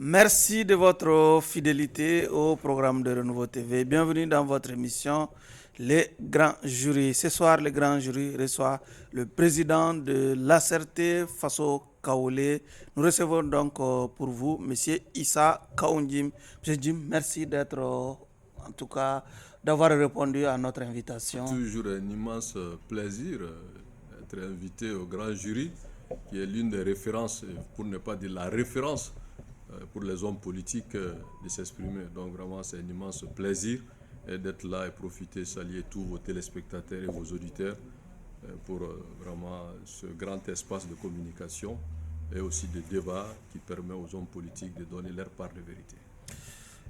Merci de votre fidélité au programme de Renouveau TV. Bienvenue dans votre émission Les Grands Jurys. Ce soir, le Grand Jury reçoit le président de l'ACRT, Faso Kaolé. Nous recevons donc pour vous M. Issa Kaoundim. M. Jim, merci d'être, en tout cas, d'avoir répondu à notre invitation. C'est toujours un immense plaisir d'être invité au Grand Jury, qui est l'une des références, pour ne pas dire la référence, pour les hommes politiques de s'exprimer. Donc vraiment, c'est un immense plaisir d'être là et profiter, saluer tous vos téléspectateurs et vos auditeurs pour vraiment ce grand espace de communication et aussi de débat qui permet aux hommes politiques de donner leur part de vérité.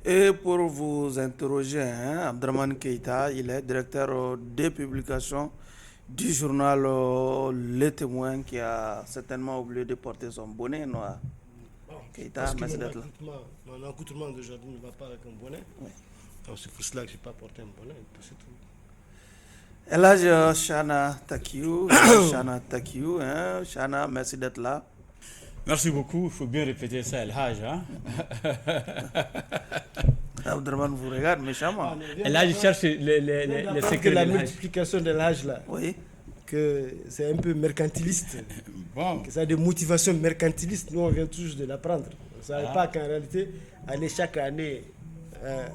Et pour vous interroger, Abdraman Keïta, il est directeur des publications du journal Le Témoin, qui a certainement oublié de porter son bonnet noir. Keïta, merci d'être là. Mon accoutrement d'aujourd'hui ne va pas avec un bonnet. Oui. Donc c'est pour cela que je n'ai pas porté un bonnet, c'est tout. Elhaj Chana Takiou, Chana, merci d'être là. Merci beaucoup, il faut bien répéter ça, Elhaj. Abdraman vous regarde méchamment. Elhaj cherche les secrets de la multiplication de l'âge là. Oui. Que c'est un peu mercantiliste, bon. Que ça a des motivations mercantilistes. Nous, on vient toujours de l'apprendre. On ne savait pas qu'en réalité, aller chaque année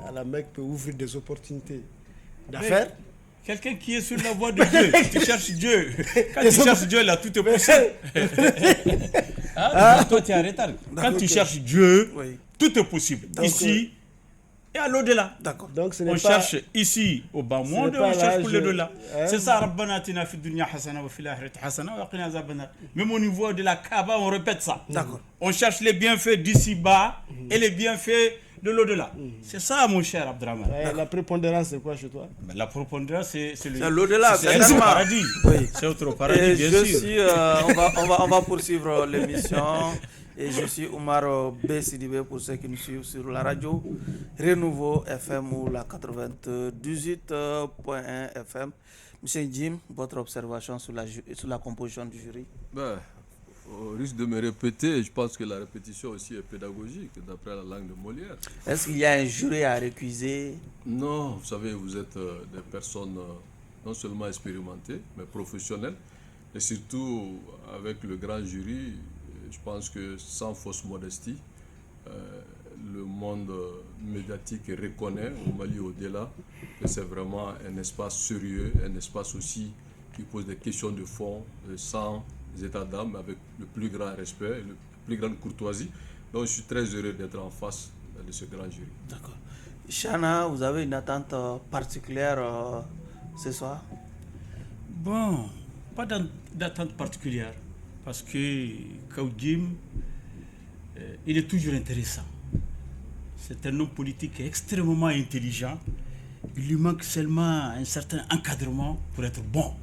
à la Mecque peut ouvrir des opportunités d'affaires. Quelqu'un qui est sur la voie de Dieu, tu cherches Dieu. Quand tu cherches Dieu, là, tout est possible. Toi, tu es en retard. Quand tu cherches Dieu, oui, tout est possible. Donc, ici et à l'au-delà. D'accord. Donc, on cherche ici au bas monde et on cherche pour l'au-delà. C'est ça, Rabbana atina fid dunya hasana wa fil akhirati hasana wa qina azaban. Même au niveau de la Kaaba, on répète ça. D'accord. On cherche les bienfaits d'ici bas et les bienfaits de l'au-delà. C'est ça, mon cher Abdraman. La prépondérance, c'est quoi chez toi? La prépondérance, c'est l'au-delà, c'est le paradis. Oui. C'est autre paradis, bien sûr. On va poursuivre l'émission. Et je suis Omar B. Sidibé pour ceux qui nous suivent sur la radio Renouveau FM ou la 98.1 FM. Monsieur Jim, votre observation sur la composition du jury? Au risque de me répéter, je pense que la répétition aussi est pédagogique, d'après la langue de Molière. Est-ce qu'il y a un jury à récuser? Non, vous savez, vous êtes des personnes non seulement expérimentées, mais professionnelles. Et surtout, avec le grand jury, je pense que sans fausse modestie, le monde médiatique reconnaît, au Mali au-delà, que c'est vraiment un espace sérieux, un espace aussi qui pose des questions de fond, sans état d'âme, avec le plus grand respect, la plus grande courtoisie. Donc je suis très heureux d'être en face de ce grand jury. D'accord. Chana, vous avez une attente particulière ce soir? Bon, pas d'attente particulière. Parce que Kaoundim, il est toujours intéressant. C'est un homme politique extrêmement intelligent. Il lui manque seulement un certain encadrement pour être bon.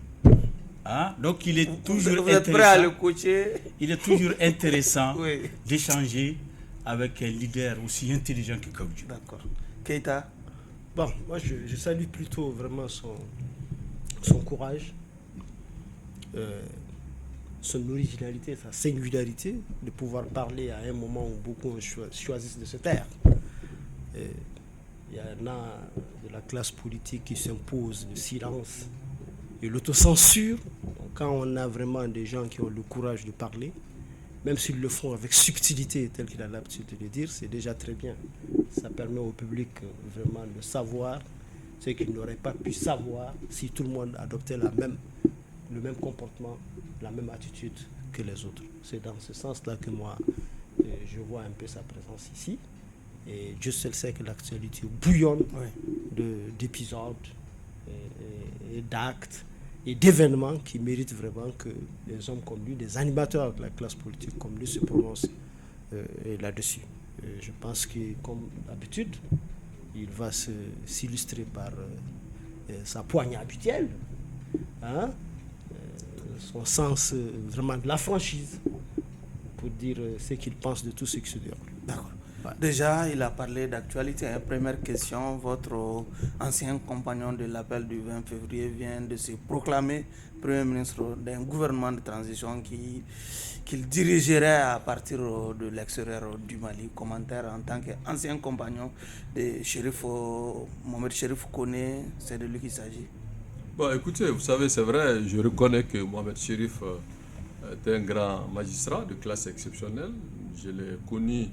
Donc il est toujours vous êtes prêt à le coacher? Il est toujours intéressant oui, d'échanger avec un leader aussi intelligent que Kaoundim. D'accord. Keïta? Bon, moi je salue plutôt vraiment son courage. Son originalité, sa singularité, de pouvoir parler à un moment où beaucoup choisissent de se taire. Il y en a de la classe politique qui s'impose le silence et l'autocensure. Quand on a vraiment des gens qui ont le courage de parler, même s'ils le font avec subtilité, tel qu'il a l'habitude de le dire, c'est déjà très bien. Ça permet au public vraiment de savoir ce qu'il n'aurait pas pu savoir si tout le monde adoptait le même comportement, la même attitude que les autres. C'est dans ce sens-là que moi, je vois un peu sa présence ici. Et Dieu seul sait que l'actualité bouillonne d'épisodes et d'actes et d'événements qui méritent vraiment que des hommes comme lui, des animateurs de la classe politique comme lui se prononcent là-dessus. Je pense que, comme d'habitude, il va s'illustrer par sa poigne habituelle, son sens vraiment de la franchise pour dire ce qu'il pense de tout ce qui se déroule. D'accord. Déjà, il a parlé d'actualité. Première question, votre ancien compagnon de l'appel du 20 février vient de se proclamer Premier ministre d'un gouvernement de transition qu'il dirigerait à partir de l'extérieur du Mali. Commentaire en tant qu'ancien compagnon de Chérif Mohamed Chérif Kone, c'est de lui qu'il s'agit. Bon, écoutez, vous savez, c'est vrai, je reconnais que Mohamed Chérif est un grand magistrat de classe exceptionnelle. Je l'ai connu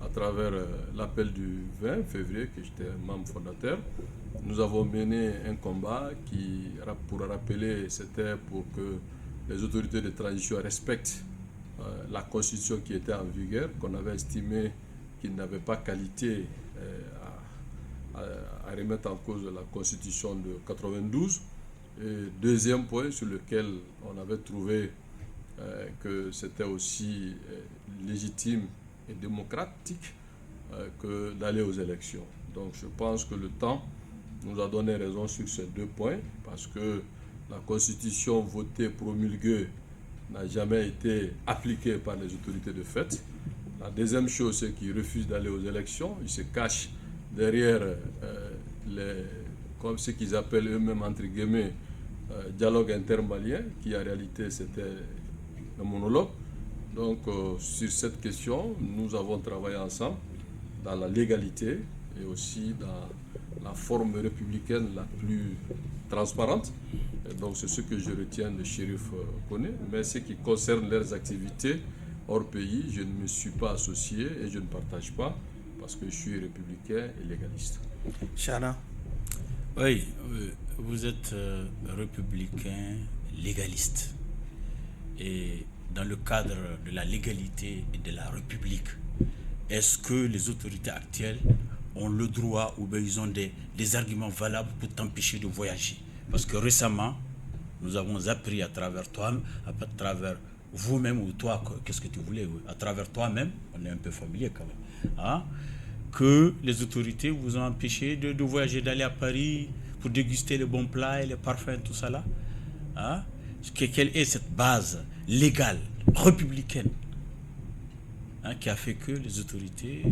à travers l'appel du 20 février, que j'étais membre fondateur. Nous avons mené un combat qui, pour rappeler, c'était pour que les autorités de transition respectent la constitution qui était en vigueur, qu'on avait estimé qu'il n'avait pas qualité à remettre en cause la constitution de 92. Et deuxième point sur lequel on avait trouvé que c'était aussi légitime et démocratique que d'aller aux élections. Donc je pense que le temps nous a donné raison sur ces deux points, parce que la constitution votée, promulguée, n'a jamais été appliquée par les autorités de fait. La deuxième chose, c'est qu'ils refusent d'aller aux élections. Ils se cachent derrière comme ce qu'ils appellent eux-mêmes, entre guillemets, dialogue intermalien, qui en réalité c'était un monologue. Donc sur cette question, nous avons travaillé ensemble dans la légalité et aussi dans la forme républicaine la plus transparente. Et donc c'est ce que je retiens de Chérif Kone. Mais ce qui concerne leurs activités hors pays, je ne me suis pas associé et je ne partage pas, parce que je suis républicain et légaliste. Chana. Oui, vous êtes républicain légaliste. Et dans le cadre de la légalité et de la République, est-ce que les autorités actuelles ont le droit ou bien ils ont des arguments valables pour t'empêcher de voyager? Parce que récemment, nous avons appris à travers toi, à travers vous-même ou toi, qu'est-ce que tu voulais, à travers toi-même, on est un peu familier quand même, hein, que les autorités vous ont empêché de voyager, d'aller à Paris pour déguster les bons plats et les parfums, tout ça là. Hein? Quelle est cette base légale, républicaine, hein, qui a fait que les autorités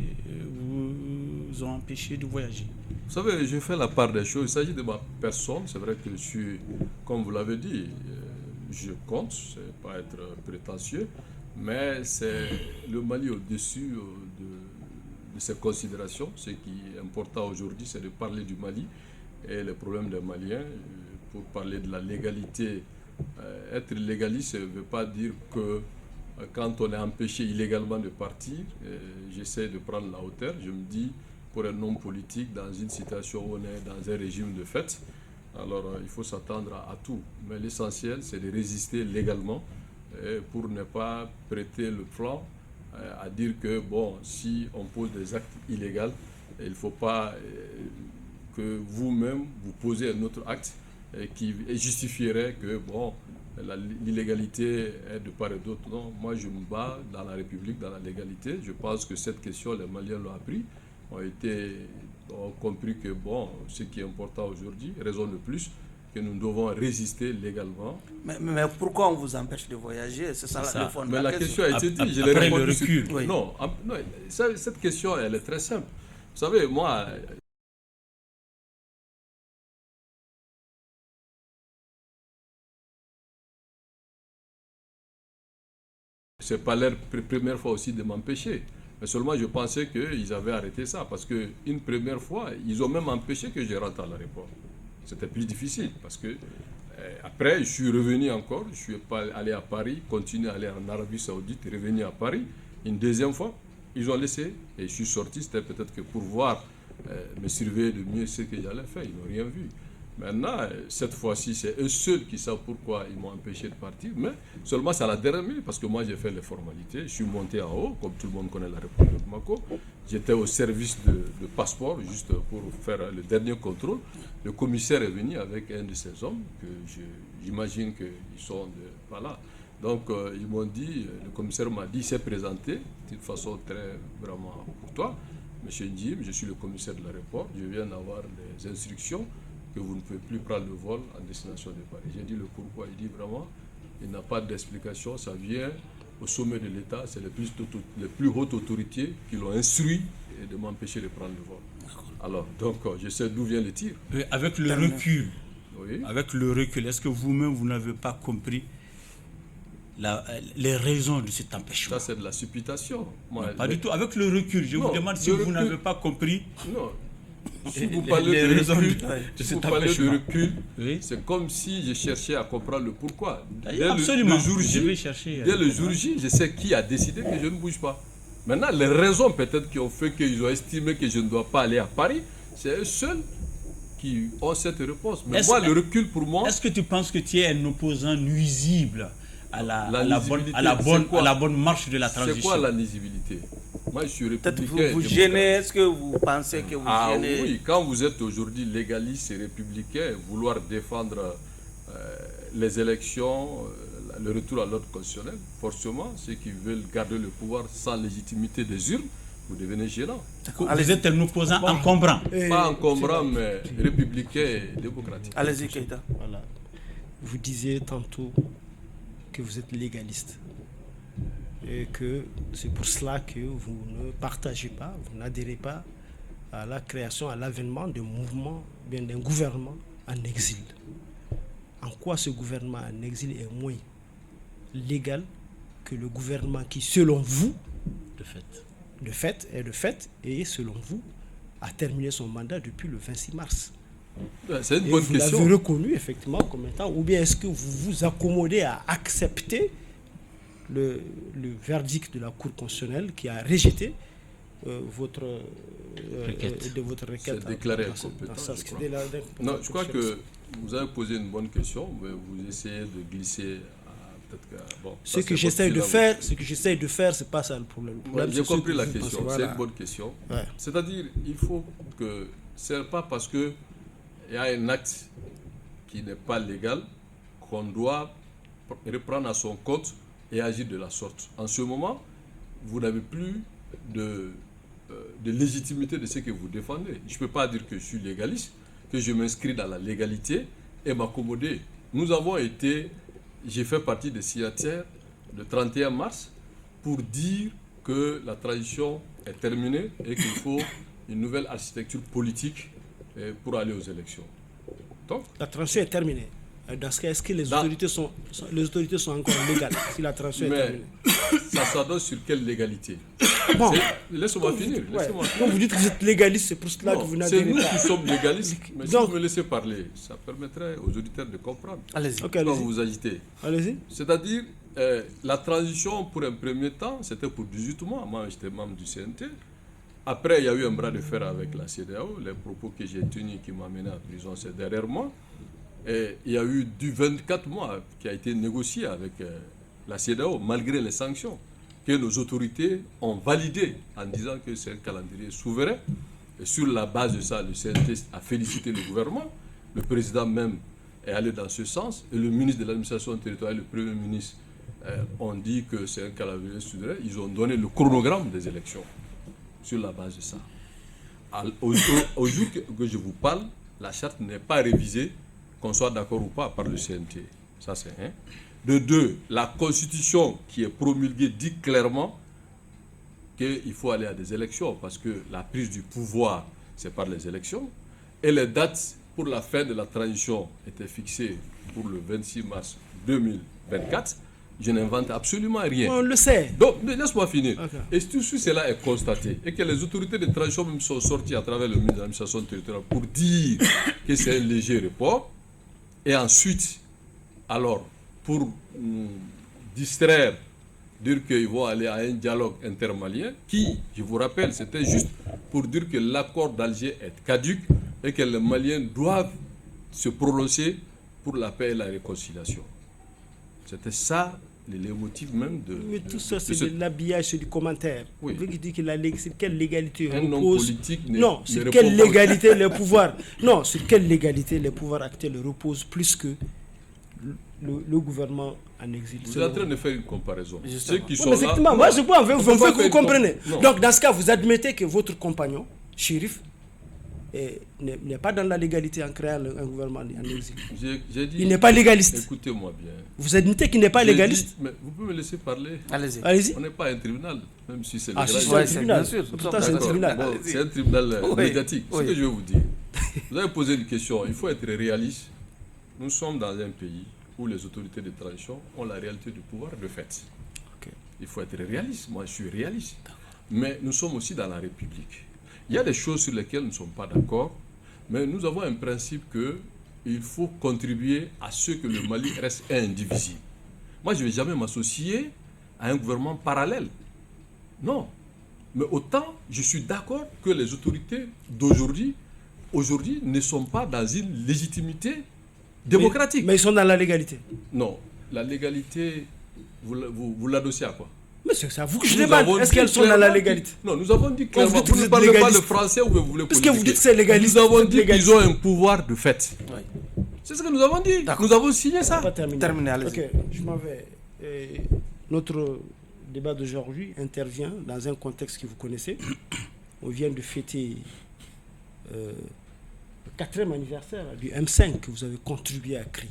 vous ont empêché de voyager? Vous savez, je fais la part des choses. Il s'agit de ma personne. C'est vrai que je suis, comme vous l'avez dit, je compte, c'est pas être prétentieux, mais c'est le Mali au-dessus de ces considérations. Ce qui est important aujourd'hui, c'est de parler du Mali et les problèmes des Maliens. Pour parler de la légalité, être légaliste ne veut pas dire que quand on est empêché illégalement de partir, j'essaie de prendre la hauteur. Je me dis, pour un homme politique, dans une situation où on est dans un régime de fait, alors il faut s'attendre à tout. Mais l'essentiel, c'est de résister légalement pour ne pas prêter le flanc à dire que, bon, si on pose des actes illégaux, il ne faut pas que vous-même vous posez un autre acte qui justifierait que, bon, l'illégalité est de part et d'autre. Non, moi je me bats dans la République, dans la légalité. Je pense que cette question, les Maliens l'ont appris, ont compris que, bon, ce qui est important aujourd'hui, raison de plus, que nous devons résister légalement. Mais pourquoi on vous empêche de voyager? C'est ça, le fond de mais la question a été dit, je l'ai répondu. Recul. Oui. Non, cette question, elle est très simple. Vous savez, moi, c'est pas leur première fois aussi de m'empêcher. Mais seulement je pensais qu'ils avaient arrêté ça, parce qu'une première fois, ils ont même empêché que je rentre à l'aéroport. C'était plus difficile, parce que après, je suis revenu encore, je suis allé à Paris, continué à aller en Arabie Saoudite, revenu à Paris. Une deuxième fois, ils ont laissé, et je suis sorti, c'était peut-être que pour voir, me surveiller de mieux ce que j'allais faire, ils n'ont rien vu. Maintenant, cette fois-ci, c'est eux seuls qui savent pourquoi ils m'ont empêché de partir, mais seulement c'est à la dernière minute, parce que moi j'ai fait les formalités, je suis monté en haut, comme tout le monde connaît la République de Bamako, j'étais au service de passeport, juste pour faire le dernier contrôle. Le commissaire est venu avec un de ces hommes, que j'imagine qu'ils sont pas là. Donc ils m'ont dit, le commissaire m'a dit, il s'est présenté d'une façon très vraiment courtoise. Monsieur Ndim, je suis le commissaire de l'aéroport, je viens d'avoir des instructions que vous ne pouvez plus prendre le vol en destination de Paris. J'ai dit le pourquoi. Il dit vraiment, il n'a pas d'explication, ça vient au sommet de l'État, c'est les plus hautes autorités qui l'ont instruit de m'empêcher de prendre le vol. Alors, donc, je sais d'où vient le tir. Avec le recul, est-ce que vous-même, vous n'avez pas compris les raisons de cet empêchement? Ça, c'est de la supputation. Pas du tout. Avec le recul, je vous demande si vous n'avez pas compris. Non. Si vous parlez de recul, oui. C'est comme si je cherchais à comprendre le pourquoi. Absolument. Le jour J, dès le jour J, je sais qui a décidé que je ne bouge pas. Maintenant, les raisons peut-être qui ont fait qu'ils ont estimé que je ne dois pas aller à Paris, c'est eux seuls qui ont cette réponse. Mais moi, le recul pour moi... Est-ce que tu penses que tu es un opposant nuisible à la bonne marche de la transition? C'est quoi la nuisibilité? Moi, je suis républicain. Peut-être vous gênez, est-ce que vous pensez que vous gênez? Oui, quand vous êtes aujourd'hui légaliste et républicain, vouloir défendre les élections, le retour à l'ordre constitutionnel, forcément, ceux qui veulent garder le pouvoir sans légitimité des urnes, vous devenez gênant. Vous êtes un opposant encombrant. Pas encombrant, mais républicain et démocratique. Allez-y, Keïta. Voilà. Vous disiez tantôt que vous êtes légaliste. Et que c'est pour cela que vous ne partagez pas, vous n'adhérez pas à la création, à l'avènement d'un mouvement, bien d'un gouvernement en exil. En quoi ce gouvernement en exil est moins légal que le gouvernement qui, selon vous, de fait, et selon vous, a terminé son mandat depuis le 26 mars? C'est une bonne question. Vous l'avez reconnu effectivement comme étant, ou bien est-ce que vous vous accommodez à accepter le verdict de la Cour constitutionnelle qui a rejeté votre requête. C'est déclaré incompétent. Non, je crois que vous avez posé une bonne question, mais vous essayez de glisser. Ce que j'essaie de faire, c'est pas ça le problème. J'ai compris la question. Voilà. C'est une bonne question. Ouais. C'est-à-dire, il faut que c'est pas parce que il y a un acte qui n'est pas légal qu'on doit reprendre à son compte et agir de la sorte. En ce moment, vous n'avez plus de légitimité de ce que vous défendez. Je ne peux pas dire que je suis légaliste, que je m'inscris dans la légalité et m'accommoder. J'ai fait partie des signataires le 31 mars pour dire que la transition est terminée et qu'il faut une nouvelle architecture politique pour aller aux élections. Donc, la transition est terminée. Dans ce cas, est-ce que les autorités sont encore légales si la transition est terminée? Ça s'adresse sur quelle légalité? Bon. Laissez-moi finir. Quand vous dites que vous êtes légaliste, c'est pour cela que vous n'adhérez pas. C'est nous qui sommes légalistes, mais si vous me laissez parler, ça permettrait aux auditeurs de comprendre. Allez-y. Quand vous vous agitez. Allez-y. C'est-à-dire, la transition, pour un premier temps, c'était pour 18 mois. Moi, j'étais membre du CNT. Après, il y a eu un bras de fer avec la CEDEAO. Les propos que j'ai tenus qui m'ont amené en prison, c'est derrière moi. Et il y a eu du 24 mois qui a été négocié avec la CEDEAO, malgré les sanctions que nos autorités ont validées en disant que c'est un calendrier souverain. Et sur la base de ça, le CNT a félicité le gouvernement. Le président même est allé dans ce sens. Et le ministre de l'administration territoriale et le premier ministre ont dit que c'est un calendrier souverain. Ils ont donné le chronogramme des élections sur la base de ça. Au jour que je vous parle, la charte n'est pas révisée, qu'on soit d'accord ou pas, par le CNT. Ça, c'est un. De deux, la constitution qui est promulguée dit clairement qu'il faut aller à des élections parce que la prise du pouvoir, c'est par les élections. Et les dates pour la fin de la transition étaient fixées pour le 26 mars 2024. Je n'invente absolument rien. On le sait. Donc, laisse-moi finir. Okay. Et tout cela est constaté. Et que les autorités de transition même sont sorties à travers le ministre de l'administration territoriale pour dire que c'est un léger report. Et ensuite, alors, pour distraire, dire qu'ils vont aller à un dialogue intermalien, qui, je vous rappelle, c'était juste pour dire que l'accord d'Alger est caduc et que les Maliens doivent se prononcer pour la paix et la réconciliation. C'était ça les motifs même de... Mais tout ça, c'est de l'habillage, c'est du commentaire. Oui. Vous dites que sur quelle légalité un homme politique non, sur quelle légalité les pouvoirs... Non, sur quelle légalité les pouvoirs actuels reposent plus que le gouvernement en exil. Vous êtes en train de faire une comparaison. Ceux qui sont effectivement, moi je veux que vous compreniez. Donc dans ce cas, vous admettez que votre compagnon, Chérif, n'est pas dans la légalité en créant un gouvernement en exil. J'ai dit, il n'est pas légaliste. Écoutez-moi bien. Vous admettez qu'il n'est pas légaliste? Mais vous pouvez me laisser parler. Allez-y. On n'est pas un tribunal, même si c'est Ah, légal. si, c'est un tribunal. bien sûr. Pourtant, c'est un tribunal. Bon, c'est un tribunal médiatique. Oui. Ce que je vais vous dire. Vous avez posé une question. Il faut être réaliste. Nous sommes dans un pays où les autorités de transition ont la réalité du pouvoir de fait. Il faut être réaliste. Moi, je suis réaliste. Mais nous sommes aussi dans la République. Il y a des choses sur lesquelles nous ne sommes pas d'accord, mais nous avons un principe qu'il faut contribuer à ce que le Mali reste indivisible. Moi, je ne vais jamais m'associer à un gouvernement parallèle. Non. Mais autant, je suis d'accord que les autorités d'aujourd'hui ne sont pas dans une légitimité démocratique. Mais ils sont dans la légalité. Non. La légalité, vous l'adossez à quoi? Mais c'est à vous que je demande. Est-ce qu'elles sont dans la légalité? Non, nous avons dit clairement, vous ne parlez pas le français ou vous voulez politiquer. Parce que vous dites que c'est légaliste. Nous avons dit qu'ils ont un pouvoir de fait. Oui. C'est ce que nous avons dit. Nous avons signé ça. Pas terminé. Terminé, allez-y. Ok, je m'en vais. Notre débat d'aujourd'hui intervient dans un contexte que vous connaissez. On vient de fêter le 4e anniversaire du M5 que vous avez contribué à créer.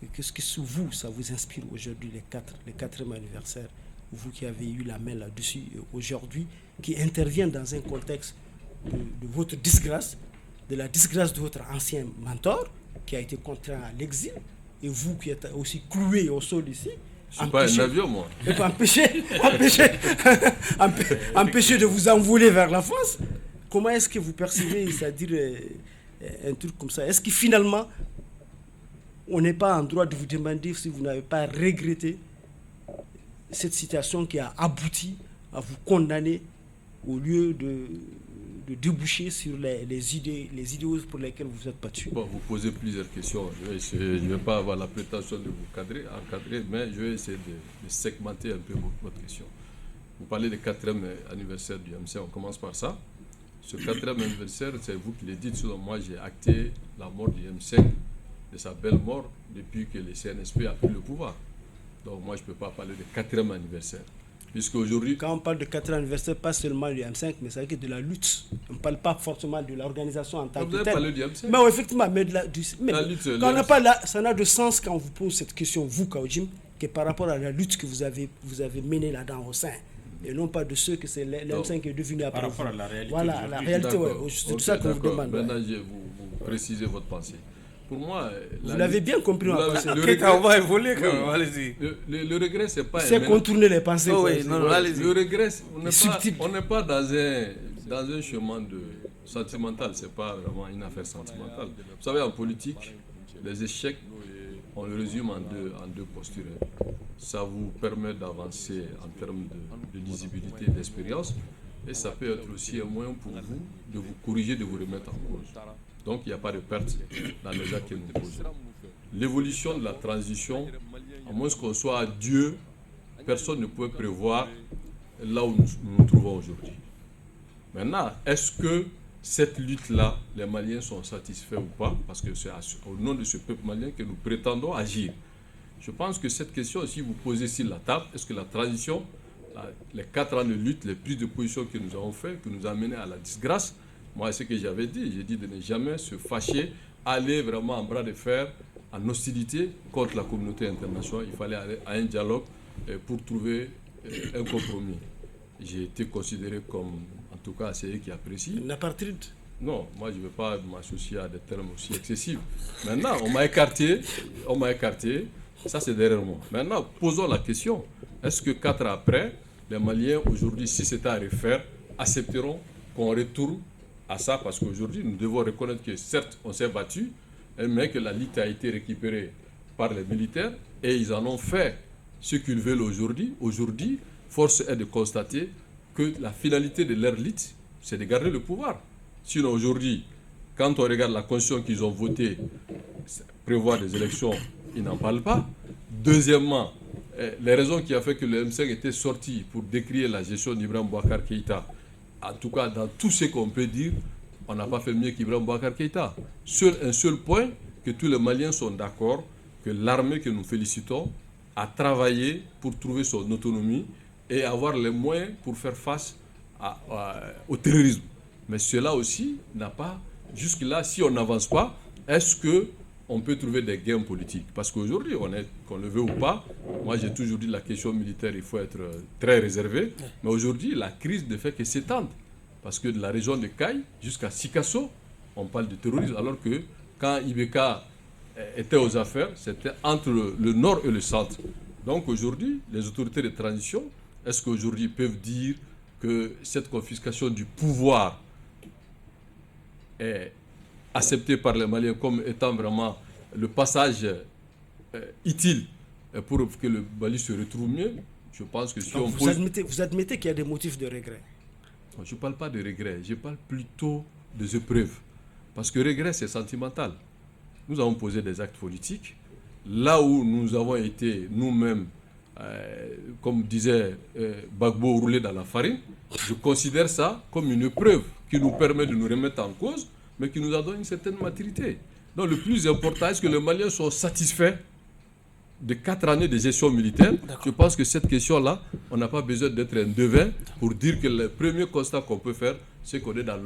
Et qu'est-ce que vous, ça vous inspire aujourd'hui, les 4e anniversaire, vous qui avez eu la main là-dessus aujourd'hui, qui intervient dans un contexte de votre disgrâce, de la disgrâce de votre ancien mentor, qui a été contraint à l'exil, et vous qui êtes aussi cloué au sol ici. Je ne suis pas un avion, moi. Et puis empêcher de vous envoler vers la France. Comment est-ce que vous percevez, c'est-à-dire un truc comme ça? Est-ce que finalement, on n'est pas en droit de vous demander si vous n'avez pas regretté cette situation qui a abouti à vous condamner au lieu de déboucher sur les idéaux pour lesquels vous vous êtes battu? Bon, vous posez plusieurs questions. Je ne vais pas avoir la prétention de vous encadrer, mais je vais essayer de segmenter un peu votre question. Vous parlez du 4e anniversaire du MC, on commence par ça. Ce 4e anniversaire, c'est vous qui le dites. Selon moi, j'ai acté la mort du M5, de sa belle mort, depuis que le CNSP a pris le pouvoir. Donc moi, je ne peux pas parler de 4e anniversaire. Puisque aujourd'hui... Quand on parle de 4e anniversaire, pas seulement du M5, mais c'est de la lutte. On ne parle pas forcément de l'organisation en tant que telle. Vous avez parlé du M5? Mais oui, effectivement, mais la lutte, quand on n'a pas là, ça n'a de sens quand on vous pose cette question, vous, Kaojim, que par rapport à la lutte que vous avez menée là-dedans au sein. Et non pas de ceux que c'est l'M5 qui est devenu après. Par rapport à la réalité. Voilà, la réalité, ouais, c'est tout ça qu'on vous demande. Maintenant, vous précisez votre pensée. Pour moi, vous l'avez bien compris. On va évoluer quand même, allez-y. Le regret, c'est pas... C'est contourner les pensées. Oui, non, allez-y. Le regret, on n'est pas dans un chemin sentimental, c'est pas vraiment une affaire sentimentale. Vous savez, en politique, les échecs, on le résume en deux postures. Ça vous permet d'avancer en termes de lisibilité et d'expérience, et ça peut être aussi un moyen pour vous de vous corriger, de vous remettre en cause. Donc il n'y a pas de perte dans les actes que nous posons. L'évolution de la transition, à moins qu'on soit à Dieu, personne ne peut prévoir là où nous nous trouvons aujourd'hui. Maintenant, est-ce que cette lutte-là, les Maliens sont satisfaits ou pas? Parce que c'est au nom de ce peuple malien que nous prétendons agir. Je pense que cette question, si vous posez sur la table, est-ce que la transition, les 4 ans de lutte, les prises de position que nous avons fait, que nous a mené à la disgrâce, moi, c'est ce que j'avais dit, j'ai dit de ne jamais se fâcher, aller vraiment en bras de fer, en hostilité contre la communauté internationale. Il fallait aller à un dialogue pour trouver un compromis. J'ai été considéré comme, en tout cas, celui qui apprécie. L'apartheid? Non, moi je ne veux pas m'associer à des termes aussi excessifs. Maintenant, on m'a écarté, ça c'est derrière moi. Maintenant, posons la question, est-ce que 4 ans après, les Maliens aujourd'hui, si c'était à refaire, accepteront qu'on retourne à ça? Parce qu'aujourd'hui, nous devons reconnaître que certes, on s'est battu, mais que la lutte a été récupérée par les militaires et ils en ont fait ce qu'ils veulent aujourd'hui. Aujourd'hui, force est de constater que la finalité de leur lutte, c'est de garder le pouvoir. Sinon, aujourd'hui, quand on regarde la constitution qu'ils ont votée, prévoir des élections, ils n'en parlent pas. Deuxièmement, les raisons qui ont fait que le M5 était sorti pour décrier la gestion d'Ibrahim Boubacar Keïta, en tout cas, dans tout ce qu'on peut dire, on n'a pas fait mieux qu'Ibrahim Boubacar Keïta. Un seul point, que tous les Maliens sont d'accord, que l'armée que nous félicitons a travaillé pour trouver son autonomie et avoir les moyens pour faire face au terrorisme. Mais cela aussi n'a pas... Jusque-là, si on n'avance pas, est-ce qu'on peut trouver des gains politiques? Parce qu'aujourd'hui, qu'on le veut ou pas, moi j'ai toujours dit la question militaire, il faut être très réservé. Mais aujourd'hui, la crise ne fait que s'étendre. Parce que de la région de Caille jusqu'à Sikasso, on parle de terrorisme, alors que quand Ibeka était aux affaires, c'était entre le nord et le centre. Donc aujourd'hui, les autorités de transition, est-ce qu'aujourd'hui peuvent dire que cette confiscation du pouvoir est acceptée par les Maliens comme étant vraiment le passage utile pour que le Mali se retrouve mieux? Je pense que si Donc on vous admettez qu'il y a des motifs de regret? Je ne parle pas de regret, je parle plutôt des épreuves. Parce que regret, c'est sentimental. Nous avons posé des actes politiques. Là où nous avons été nous-mêmes, comme disait Gbagbo, roulés dans la farine, je considère ça comme une épreuve qui nous permet de nous remettre en cause, mais qui nous a donné une certaine maturité. Donc le plus important, est-ce que les Maliens sont satisfaits de 4 années de gestion militaire? Je pense que cette question-là, on n'a pas besoin d'être un devin pour dire que le premier constat qu'on peut faire, c'est qu'on est dans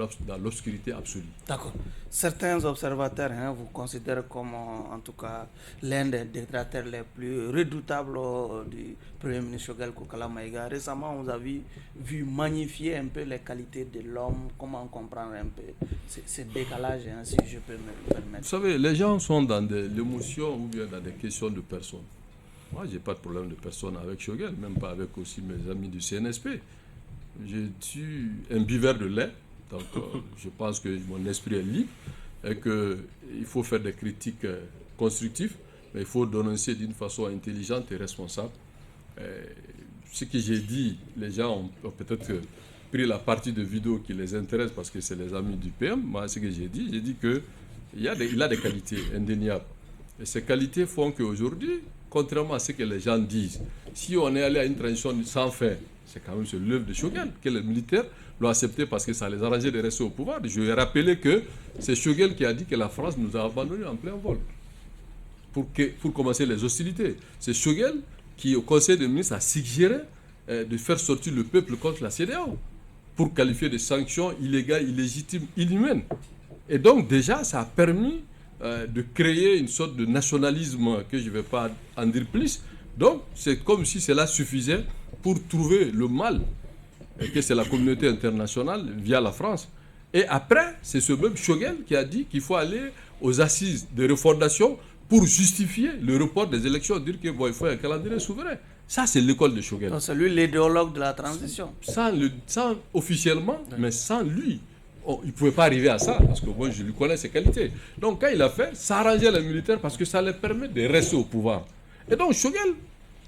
l'obscurité absolue. D'accord. Certains observateurs vous considèrent comme, en tout cas, l'un des dictateurs les plus redoutables du Premier ministre Choguel Kokala Maïga. Récemment, on a vu magnifier un peu les qualités de l'homme, comment comprendre un peu ce décalage, si je peux me permettre. Vous savez, les gens sont dans de l'émotion ou bien dans des questions de personnes. Moi, je n'ai pas de problème de personne avec Choguel, même pas avec aussi mes amis du CNSP. Je suis un buveur de lait, donc je pense que mon esprit est libre et qu'il faut faire des critiques constructives, mais il faut dénoncer d'une façon intelligente et responsable. Ce que j'ai dit, les gens ont peut-être pris la partie de vidéo qui les intéresse parce que c'est les amis du PM. Moi, ce que j'ai dit qu'il a des qualités indéniables. Et ces qualités font qu'aujourd'hui, contrairement à ce que les gens disent, si on est allé à une transition sans fin, c'est quand même l'œuvre de Choguel que les militaires l'ont accepté parce que ça les arrangeait de rester au pouvoir. Je vais rappeler que c'est Choguel qui a dit que la France nous a abandonnés en plein vol pour commencer les hostilités. C'est Choguel qui, au Conseil des ministres, a suggéré de faire sortir le peuple contre la CEDEAO pour qualifier de sanctions illégales, illégitimes, inhumaines. Et donc déjà, ça a permis de créer une sorte de nationalisme que je ne vais pas en dire plus. Donc, c'est comme si cela suffisait pour trouver le mal, et que c'est la communauté internationale via la France. Et après, c'est ce même Choguel qui a dit qu'il faut aller aux assises de refondation pour justifier le report des élections, dire qu'il faut un calendrier souverain. Ça, c'est l'école de Choguel. Donc, c'est lui l'idéologue de la transition. Sans officiellement, mais sans lui. Il ne pouvait pas arriver à ça, parce que moi, je lui connais ses qualités. Donc, quand il a fait, ça arrangeait les militaires parce que ça leur permet de rester au pouvoir. Et donc, Choguel,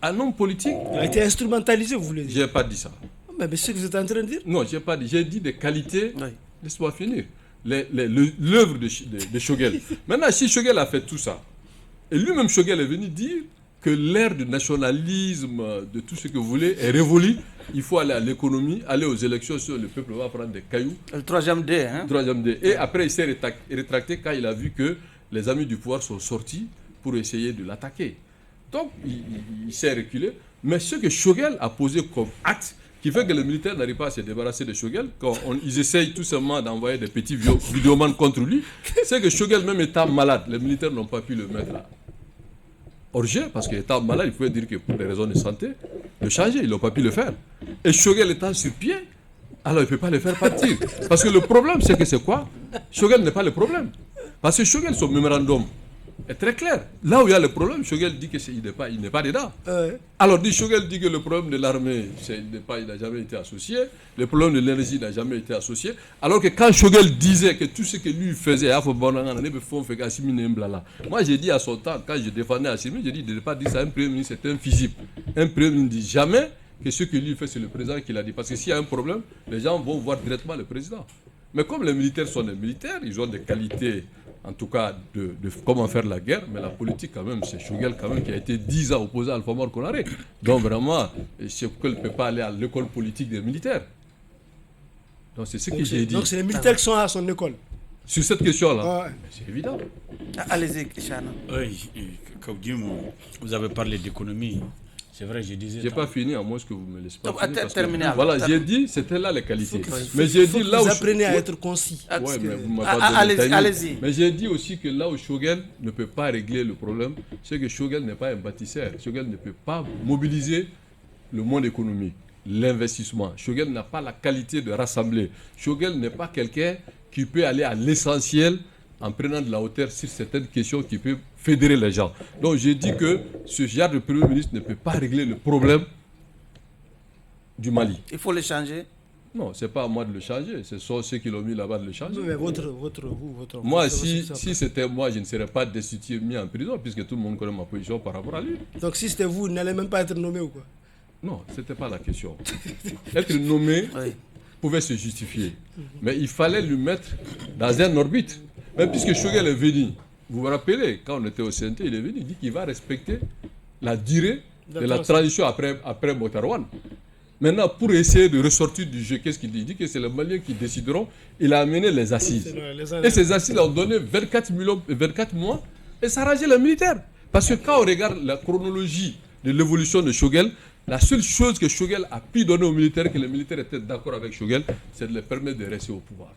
un homme politique... Il a été instrumentalisé, vous voulez dire? Je n'ai pas dit ça. Mais c'est ce que vous êtes en train de dire? Non, je n'ai pas dit. J'ai dit des qualités... Oui. Laisse-moi finir. L'œuvre de Choguel. Maintenant, si Choguel a fait tout ça, et lui-même Choguel est venu dire que l'ère du nationalisme, de tout ce que vous voulez, est révolue, il faut aller à l'économie, aller aux élections, le peuple va prendre des cailloux. Le troisième D. Troisième D. Et après, il s'est rétracté quand il a vu que les amis du pouvoir sont sortis pour essayer de l'attaquer. Donc, il s'est reculé. Mais ce que Choguel a posé comme acte, qui fait que les militaires n'arrivent pas à se débarrasser de Choguel, quand ils essayent tout simplement d'envoyer des petits vidéomans contre lui, c'est que Choguel, même étant malade, les militaires n'ont pas pu le mettre là. Orgé, parce qu'il était malade, il pouvait dire que pour des raisons de santé, de changer, ils n'ont pas pu le faire. Et Choguel étant sur pied, alors il ne peut pas le faire partir. Parce que le problème, c'est que c'est quoi? Choguel n'est pas le problème. Parce que Choguel, son mémorandum est très clair. Là où il y a le problème, Choguel dit qu'il n'est pas dedans. Alors Choguel dit que le problème de l'armée, il n'a jamais été associé. Le problème de l'énergie n'a jamais été associé. Alors que quand Choguel disait que tout ce que lui faisait, moi j'ai dit à son temps, quand je défendais Assimi, j'ai dit de ne pas dire ça à un premier ministre, c'est un fusible. Un premier ministre ne dit jamais que ce que lui fait, c'est le président qui l'a dit. Parce que s'il y a un problème, les gens vont voir directement le président. Mais comme les militaires sont des militaires, ils ont des qualités, en tout cas, de comment faire la guerre, mais la politique, quand même, c'est Choguel, quand même, qui a été 10 ans opposé à Alpha Mor Konaré. Donc, vraiment, Choguel ne peut pas aller à l'école politique des militaires. Donc, c'est ce que j'ai dit. Donc, c'est les militaires qui sont à son école. Sur cette question-là, c'est évident. Allez-y, Chana. Oui, Kaoudim, vous avez parlé d'économie. C'est vrai, je disais. Je n'ai pas fini, à moins que vous me laissez pas finir. Terminer. Voilà, j'ai dit, c'était là les qualités. Mais j'ai dit là où... Vous apprenez à être concis. Ouais, mais vous m'avez pas donné le timing. Allez-y. Mais j'ai dit aussi que là où Choguel ne peut pas régler le problème, c'est que Choguel n'est pas un bâtisseur. Choguel ne peut pas mobiliser le monde économique, l'investissement. Choguel n'a pas la qualité de rassembler. Choguel n'est pas quelqu'un qui peut aller à l'essentiel en prenant de la hauteur sur certaines questions qui peuvent fédérer les gens. Donc j'ai dit que ce genre de Premier ministre ne peut pas régler le problème du Mali. Il faut le changer. Non, ce n'est pas à moi de le changer, ce sont ceux qui l'ont mis là-bas de le changer. Mais Moi, si c'était moi, je ne serais pas destitué, mis en prison, puisque tout le monde connaît ma position par rapport à lui. Donc si c'était vous, vous n'allez même pas être nommé ou quoi? Non, ce n'était pas la question. Être nommé pouvait se justifier. Mais il fallait le mettre dans un orbite. Mais puisque Choguel est venu, vous vous rappelez, quand on était au CNT, il est venu, il dit qu'il va respecter la durée de la transition après Motarouane. Maintenant, pour essayer de ressortir du jeu, qu'est-ce qu'il dit? Il dit que c'est les Maliens qui décideront. Il a amené les assises. Et ces assises ont donné 24 mois et ça a rangé les militaires. Parce que quand on regarde la chronologie de l'évolution de Choguel, la seule chose que Choguel a pu donner aux militaires, que les militaires étaient d'accord avec Choguel, c'est de les permettre de rester au pouvoir.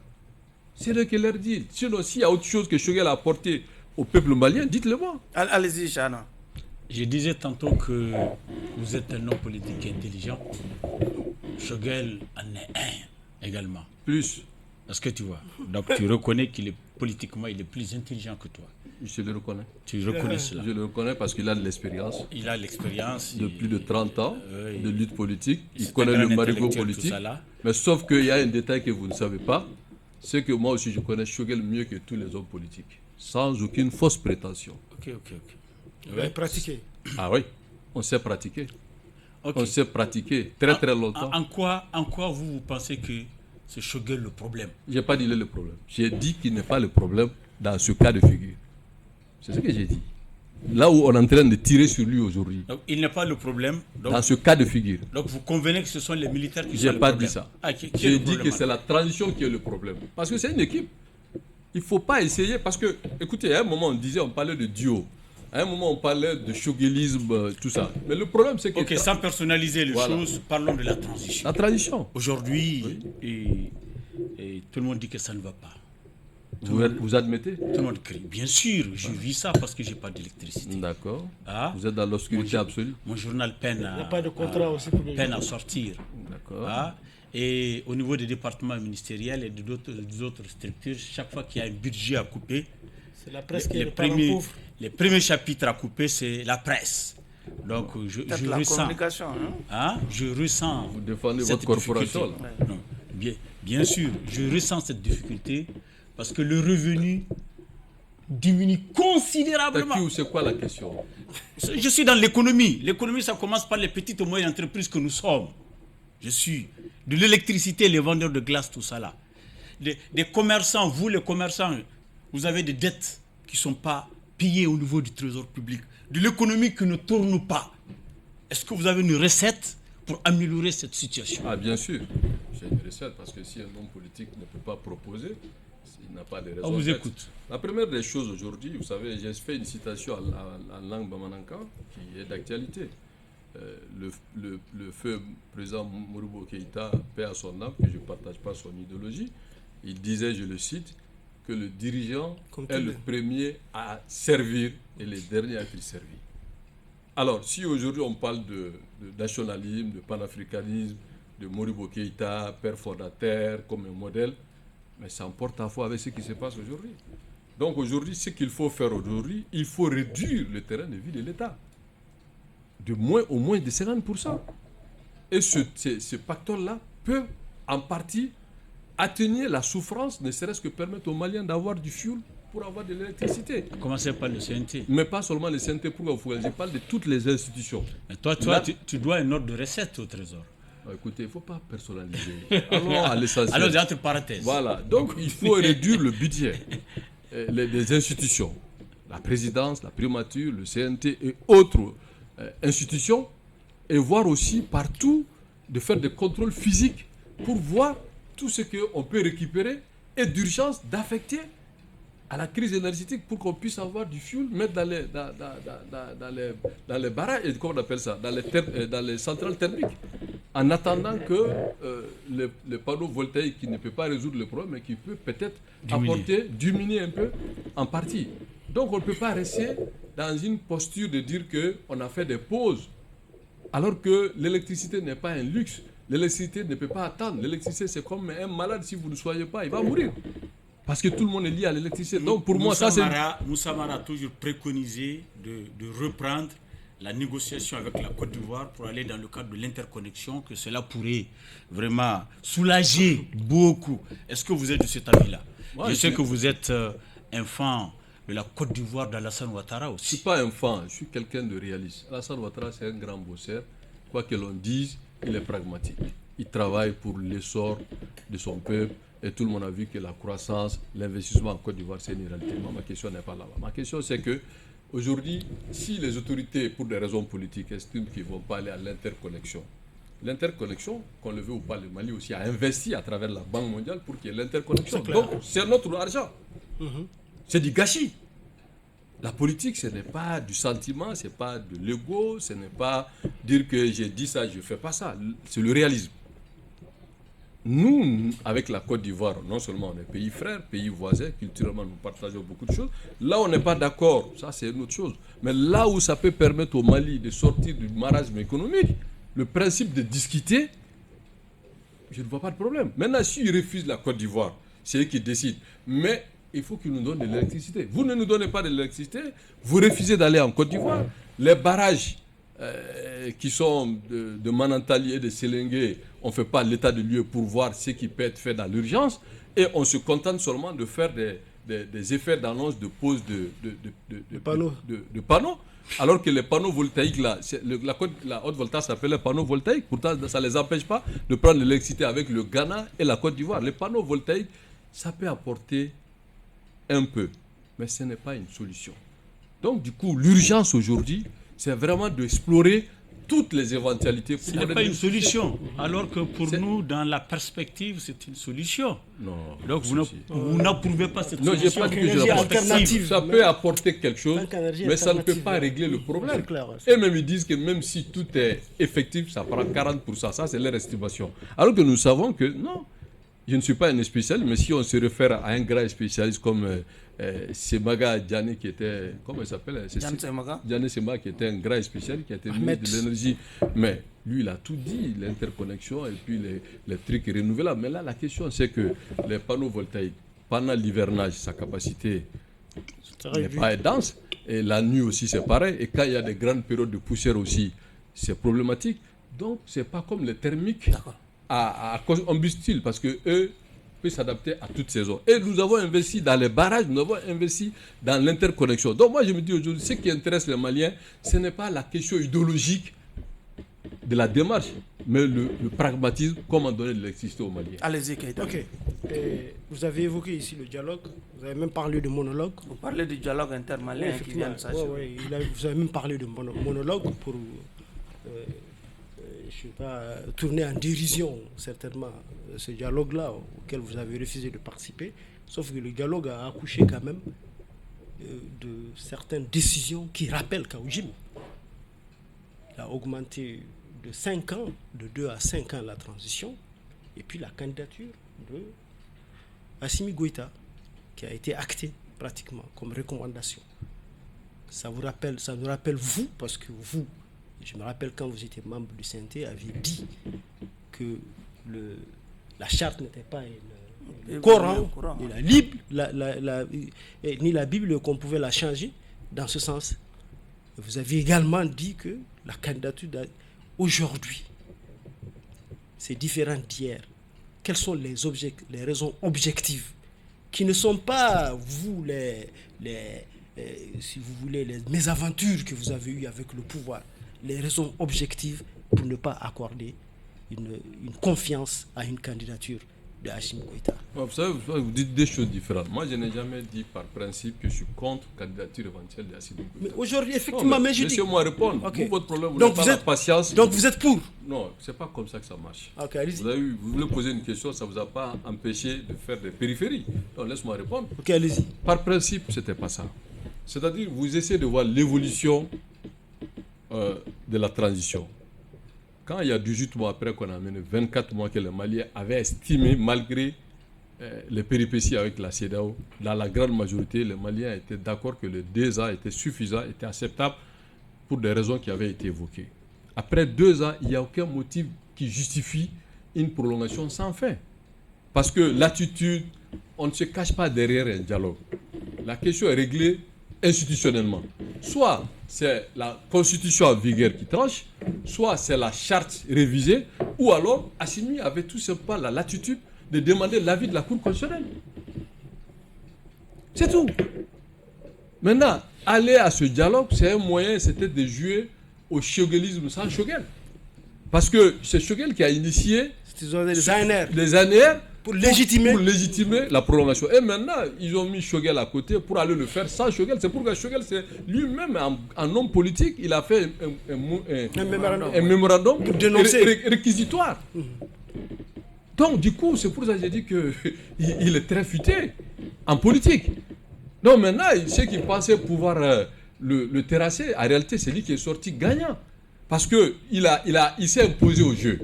C'est eux qui leur disent. Sinon, s'il y a autre chose que Choguel a apporté au peuple malien, dites-le moi. Allez-y, Chana. Je disais tantôt que vous êtes un homme politique intelligent. Choguel en est un également. Plus. Est-ce que tu vois? Donc tu reconnais qu'il est politiquement, il est plus intelligent que toi. Je le reconnais. Tu reconnais cela? Je le reconnais parce qu'il a de l'expérience. Il a l'expérience. De plus de 30 ans de lutte politique. Il C'est connaît un le grand marigot intellectuel, politique. tout ça là. Mais sauf qu'il y a un détail que vous ne savez pas. C'est que moi aussi je connais Choguel mieux que tous les hommes politiques. Sans aucune fausse prétention. Ok. Ouais. Pratiquer. Ah oui, on sait pratiquer. Ok. On sait pratiquer très longtemps. En quoi vous pensez que c'est Choguel le problème? Je n'ai pas dit le problème. J'ai dit qu'il n'est pas le problème dans ce cas de figure. C'est ce que j'ai dit. Là où on est en train de tirer sur lui aujourd'hui. Donc il n'est pas le problème. Donc, dans ce cas de figure. Donc vous convenez que ce sont les militaires qui J'ai sont le pas problème? dit ça. J'ai dit que c'est la transition qui est le problème. Parce que c'est une équipe. Il ne faut pas essayer. Parce que, écoutez, à un moment on parlait de duo. À un moment on parlait de choguelisme, tout ça. Mais le problème c'est que... Ok, sans personnaliser les choses, parlons de la transition. La transition. Aujourd'hui, et tout le monde dit que ça ne va pas. Vous admettez? Tout le monde crie. Bien sûr, je vis ça parce que je n'ai pas d'électricité. D'accord. Ah, vous êtes dans l'obscurité absolue. Mon journal peine Il n'y a pas de contrat aussi pour peine à sortir. D'accord. Ah, et au niveau des départements ministériels et d'autres structures, chaque fois qu'il y a un budget à couper, c'est la presse qui est le parent pauvre. Les premiers chapitres à couper, c'est la presse. Donc je ressens. Je ressens. Vous défendez votre corporation. Non, bien sûr, je ressens cette difficulté parce que le revenu diminue considérablement. C'est quoi la question? Je suis dans l'économie. L'économie, ça commence par les petites et moyennes entreprises que nous sommes. Je suis de l'électricité, les vendeurs de glace, tout ça là. Des commerçants, vous les commerçants, vous avez des dettes qui ne sont pas payées au niveau du trésor public. De l'économie qui ne tourne pas. Est-ce que vous avez une recette pour améliorer cette situation? Ah, bien sûr. J'ai une recette parce que si un homme politique ne peut pas proposer, il n'a pas de raison. On vous écoute. La première des choses aujourd'hui, vous savez, j'ai fait une citation en langue bamananka qui est d'actualité. Le feu président Modibo Keïta, paix à son âme, que je ne partage pas son idéologie, il disait, je le cite, que le dirigeant est le premier à servir et le dernier à être servi. Alors, si aujourd'hui on parle de nationalisme, de panafricanisme, de Modibo Keïta, père fondateur, comme un modèle, mais ça en porte à faux avec ce qui se passe aujourd'hui. Donc aujourd'hui, ce qu'il faut faire aujourd'hui, il faut réduire le terrain de vie de l'État. Au moins de 50%. Et ce pactole-là peut, en partie, atténuer la souffrance, ne serait-ce que permettre aux Maliens d'avoir du fioul pour avoir de l'électricité. Commencez par le CNT. Mais pas seulement le CNT, je parle de toutes les institutions. Mais toi tu dois un ordre de recette au Trésor. Écoutez, il ne faut pas personnaliser. Allons à l'essentiel. Alors, j'ai entre parenthèses. Voilà, donc il faut réduire le budget des institutions. La présidence, la primature, le CNT et autres institutions, et voir aussi partout de faire des contrôles physiques pour voir tout ce qu'on peut récupérer et d'urgence d'affecter à la crise énergétique pour qu'on puisse avoir du fuel, mettre dans les barrages, et comment on appelle ça, dans les centrales thermiques, en attendant que les panneaux voltaïques qui ne peuvent pas résoudre le problème, mais qui peut peut-être diminuer un peu en partie. Donc on ne peut pas rester dans une posture de dire qu'on a fait des pauses, alors que l'électricité n'est pas un luxe. L'électricité ne peut pas attendre. L'électricité, c'est comme un malade, si vous ne soyez pas, il va mourir. Parce que tout le monde est lié à l'électricité. Donc pour moi, ça c'est... Moussa Mara a toujours préconisé de reprendre la négociation avec la Côte d'Ivoire pour aller dans le cadre de l'interconnexion, que cela pourrait vraiment soulager beaucoup. Est-ce que vous êtes de cet avis-là? Je sais que vous êtes un fan de la Côte d'Ivoire d'Alassane Ouattara aussi. Je ne suis pas un fan, je suis quelqu'un de réaliste. Alassane Ouattara, c'est un grand bosseur. Quoi que l'on dise, il est pragmatique. Il travaille pour l'essor de son peuple. Et tout le monde a vu que la croissance, l'investissement en Côte d'Ivoire, c'est une réalité. Moi, ma question n'est pas là-bas. Ma question, c'est que aujourd'hui, si les autorités, pour des raisons politiques, estiment qu'ils ne vont pas aller à l'interconnexion, qu'on le veut ou pas, le Mali aussi a investi à travers la Banque mondiale pour qu'il y ait l'interconnexion. Donc, c'est notre argent. C'est du gâchis. La politique, ce n'est pas du sentiment, ce n'est pas de l'ego, ce n'est pas dire que j'ai dit ça, je ne fais pas ça. C'est le réalisme. Nous, avec la Côte d'Ivoire, non seulement on est pays frères, pays voisins, culturellement nous partageons beaucoup de choses. Là, on n'est pas d'accord, ça c'est une autre chose. Mais là où ça peut permettre au Mali de sortir du marasme économique, le principe de discuter, je ne vois pas de problème. Maintenant, s'ils refusent la Côte d'Ivoire, c'est eux qui décident. Mais il faut qu'ils nous donnent de l'électricité. Vous ne nous donnez pas de l'électricité, vous refusez d'aller en Côte d'Ivoire. Les barrages qui sont de Manantali et de Séléngué, on ne fait pas l'état de lieu pour voir ce qui peut être fait dans l'urgence et on se contente seulement de faire des effets d'annonce de pose de panneaux. Alors que les panneaux voltaïques, là, la haute voltage s'appelle les panneaux voltaïques. Pourtant, ça ne les empêche pas de prendre l'électricité avec le Ghana et la Côte d'Ivoire. Les panneaux voltaïques, ça peut apporter un peu, mais ce n'est pas une solution. Donc, du coup, l'urgence aujourd'hui, c'est vraiment d'explorer toutes les éventualités. Ce n'est pas une solution, alors que pour nous, dans la perspective, c'est une solution. Non. Donc vous n'approuvez pas cette solution. Non, je n'ai pas dit que je l'apporte. Ça peut apporter quelque chose, mais ça ne peut pas régler le problème. Et même ils disent que même si tout est effectif, ça prend 40%. Ça, c'est leur estimation. Alors que nous savons que non. Je ne suis pas un spécialiste, mais si on se réfère à un grand spécialiste comme Semaga Diané, qui était, comment il s'appelle Diané Semaga, qui était un grand spécialiste, qui a été ministre de l'énergie. Mais lui, il a tout dit, l'interconnexion et puis les trucs renouvelables. Mais là, la question, c'est que les panneaux voltaïques, pendant l'hivernage, sa capacité n'est pas dense. Et la nuit aussi, c'est pareil. Et quand il y a des grandes périodes de poussière aussi, c'est problématique. Donc, ce n'est pas comme les thermiques. À combustible, parce que eux peuvent s'adapter à toute saison. Et nous avons investi dans les barrages, nous avons investi dans l'interconnexion. Donc moi je me dis aujourd'hui, ce qui intéresse les Maliens, ce n'est pas la question idéologique de la démarche, mais le pragmatisme, comment donner de l'électricité aux Maliens. Allez-y, Keïta. Ok. Vous avez évoqué ici le dialogue, vous avez même parlé de monologue. Vous parlez du dialogue intermalien qui vient de s'achever. Vous avez même parlé de monologue pour... je ne vais pas tourner en dérision, certainement, ce dialogue-là auquel vous avez refusé de participer. Sauf que le dialogue a accouché quand même de certaines décisions qui rappellent Kaoujim. Il a augmenté de 5 ans, de 2 à 5 ans la transition, et puis la candidature de Assimi Goïta, qui a été actée pratiquement comme recommandation. Ça nous rappelle vous, parce que vous, je me rappelle quand vous étiez membre du CNT, aviez dit que la charte n'était pas le Coran, ni la Bible, ni la Bible, qu'on pouvait la changer dans ce sens. Vous aviez également dit que la candidature aujourd'hui, c'est différent d'hier. Quelles sont les raisons objectives qui ne sont pas vous si vous voulez les mésaventures que vous avez eues avec le pouvoir, les raisons objectives pour ne pas accorder une confiance à une candidature de Assimi Goïta. Vous savez, vous dites des choses différentes. Moi, je n'ai jamais dit par principe que je suis contre la candidature éventuelle d'Assimi Goïta. Mais aujourd'hui, effectivement, mais je dis... Laissez-moi répondre. Okay. Vous, votre problème, vous donc n'avez pas la patience. Donc vous êtes pour? Non, c'est pas comme ça que ça marche. Okay, allez-y. Vous voulez poser une question, ça ne vous a pas empêché de faire des périphéries. Donc laisse-moi répondre. Ok, allez-y. Par principe, c'était pas ça. C'est-à-dire, vous essayez de voir l'évolution de la transition. Quand il y a 18 mois après qu'on a mené 24 mois que les Maliens avaient estimé, malgré les péripéties avec la CEDEAO, dans la grande majorité, les Maliens étaient d'accord que les 2 ans étaient suffisants, étaient acceptables pour des raisons qui avaient été évoquées. Après 2 ans, il n'y a aucun motif qui justifie une prolongation sans fin. Parce que l'attitude, on ne se cache pas derrière un dialogue. La question est réglée institutionnellement. Soit c'est la constitution en vigueur qui tranche, soit c'est la charte révisée, ou alors Assimi avait tout simplement la latitude de demander l'avis de la Cour constitutionnelle. C'est tout. Maintenant, aller à ce dialogue, c'est un moyen, c'était de jouer au choguelisme sans Choguel. Parce que c'est Choguel qui a initié les ANR pour légitimer la prolongation. Et maintenant, ils ont mis Choguel à côté pour aller le faire sans Choguel. C'est pourquoi Choguel, c'est lui-même, en homme politique, il a fait un mémorandum réquisitoire. Donc, du coup, c'est pour ça que j'ai dit qu'il est très futé en politique. Donc maintenant, ceux qui pensaient pouvoir le terrasser, en réalité, c'est lui qui est sorti gagnant. Parce qu'il s'est imposé au jeu.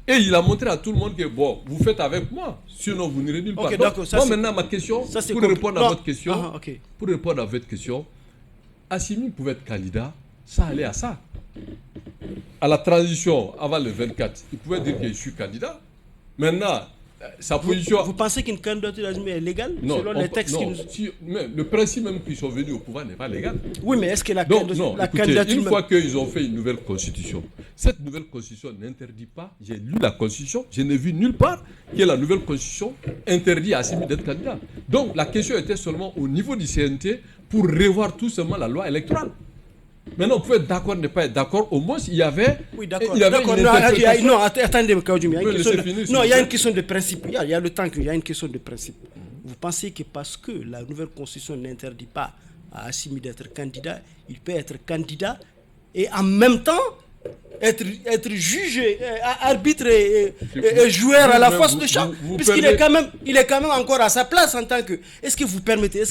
Et il a montré à tout le monde que, bon, vous faites avec moi, sinon vous n'irez nulle part. Okay, donc, moi maintenant, ma question, pour répondre à votre question, Assimi pouvait être candidat, ça allait à ça. À la transition, avant le 24, il pouvait dire que je suis candidat. Maintenant, sa position... Vous pensez qu'une candidature d'Assimi est légale selon les textes non, qui nous... mais le principe même qu'ils sont venus au pouvoir n'est pas légal. Oui, mais est-ce que la écoutez, candidature... Une fois qu'ils ont fait une nouvelle constitution, cette nouvelle constitution n'interdit pas, j'ai lu la constitution, je n'ai vu nulle part que la nouvelle constitution interdit à Assimi d'être candidat. Donc la question était seulement au niveau du CNT pour revoir tout simplement la loi électorale. Maintenant, on pouvait être d'accord, ne pas être d'accord. Au moins, il y avait. Oui, d'accord. Il y avait une interprétation. Non, attendez, Kaoudjoumi. Il y a une question de principe. Il y a le temps qu'il y a une question de principe. Vous pensez que parce que la nouvelle constitution n'interdit pas à Assimi d'être candidat, il peut être candidat et en même temps être juge, arbitre et joueur à la force de champ, puisqu'il est quand même encore à sa place en tant que. Est-ce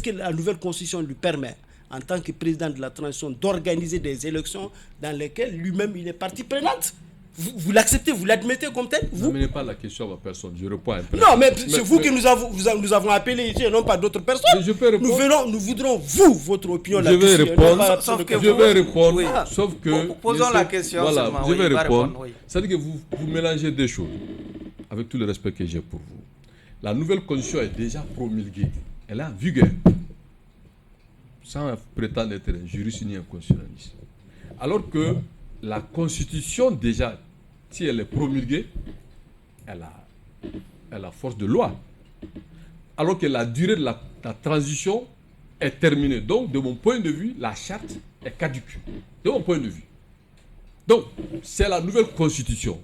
que la nouvelle constitution lui permet, en tant que président de la transition, d'organiser des élections dans lesquelles lui-même il est partie prenante? Vous l'acceptez, vous l'admettez comme tel? Vous n'amenez pas la question à ma personne, je réponds à un peu. Non, mais c'est vous que nous avons appelé ici et non pas d'autres personnes. Je peux répondre. Nous voudrons, votre opinion là-dessus. Je vais répondre, sauf que... Posons la question. Voilà, je vais répondre. C'est-à-dire que vous mélangez deux choses, avec tout le respect que j'ai pour vous. La nouvelle constitution est déjà promulguée, elle est en vigueur, sans prétendre être un juriste ni un constitutionnaliste. Alors que la Constitution, déjà, si elle est promulguée, elle a force de loi. Alors que la durée de la transition est terminée. Donc, de mon point de vue, la charte est caduque. De mon point de vue. Donc, c'est la nouvelle Constitution.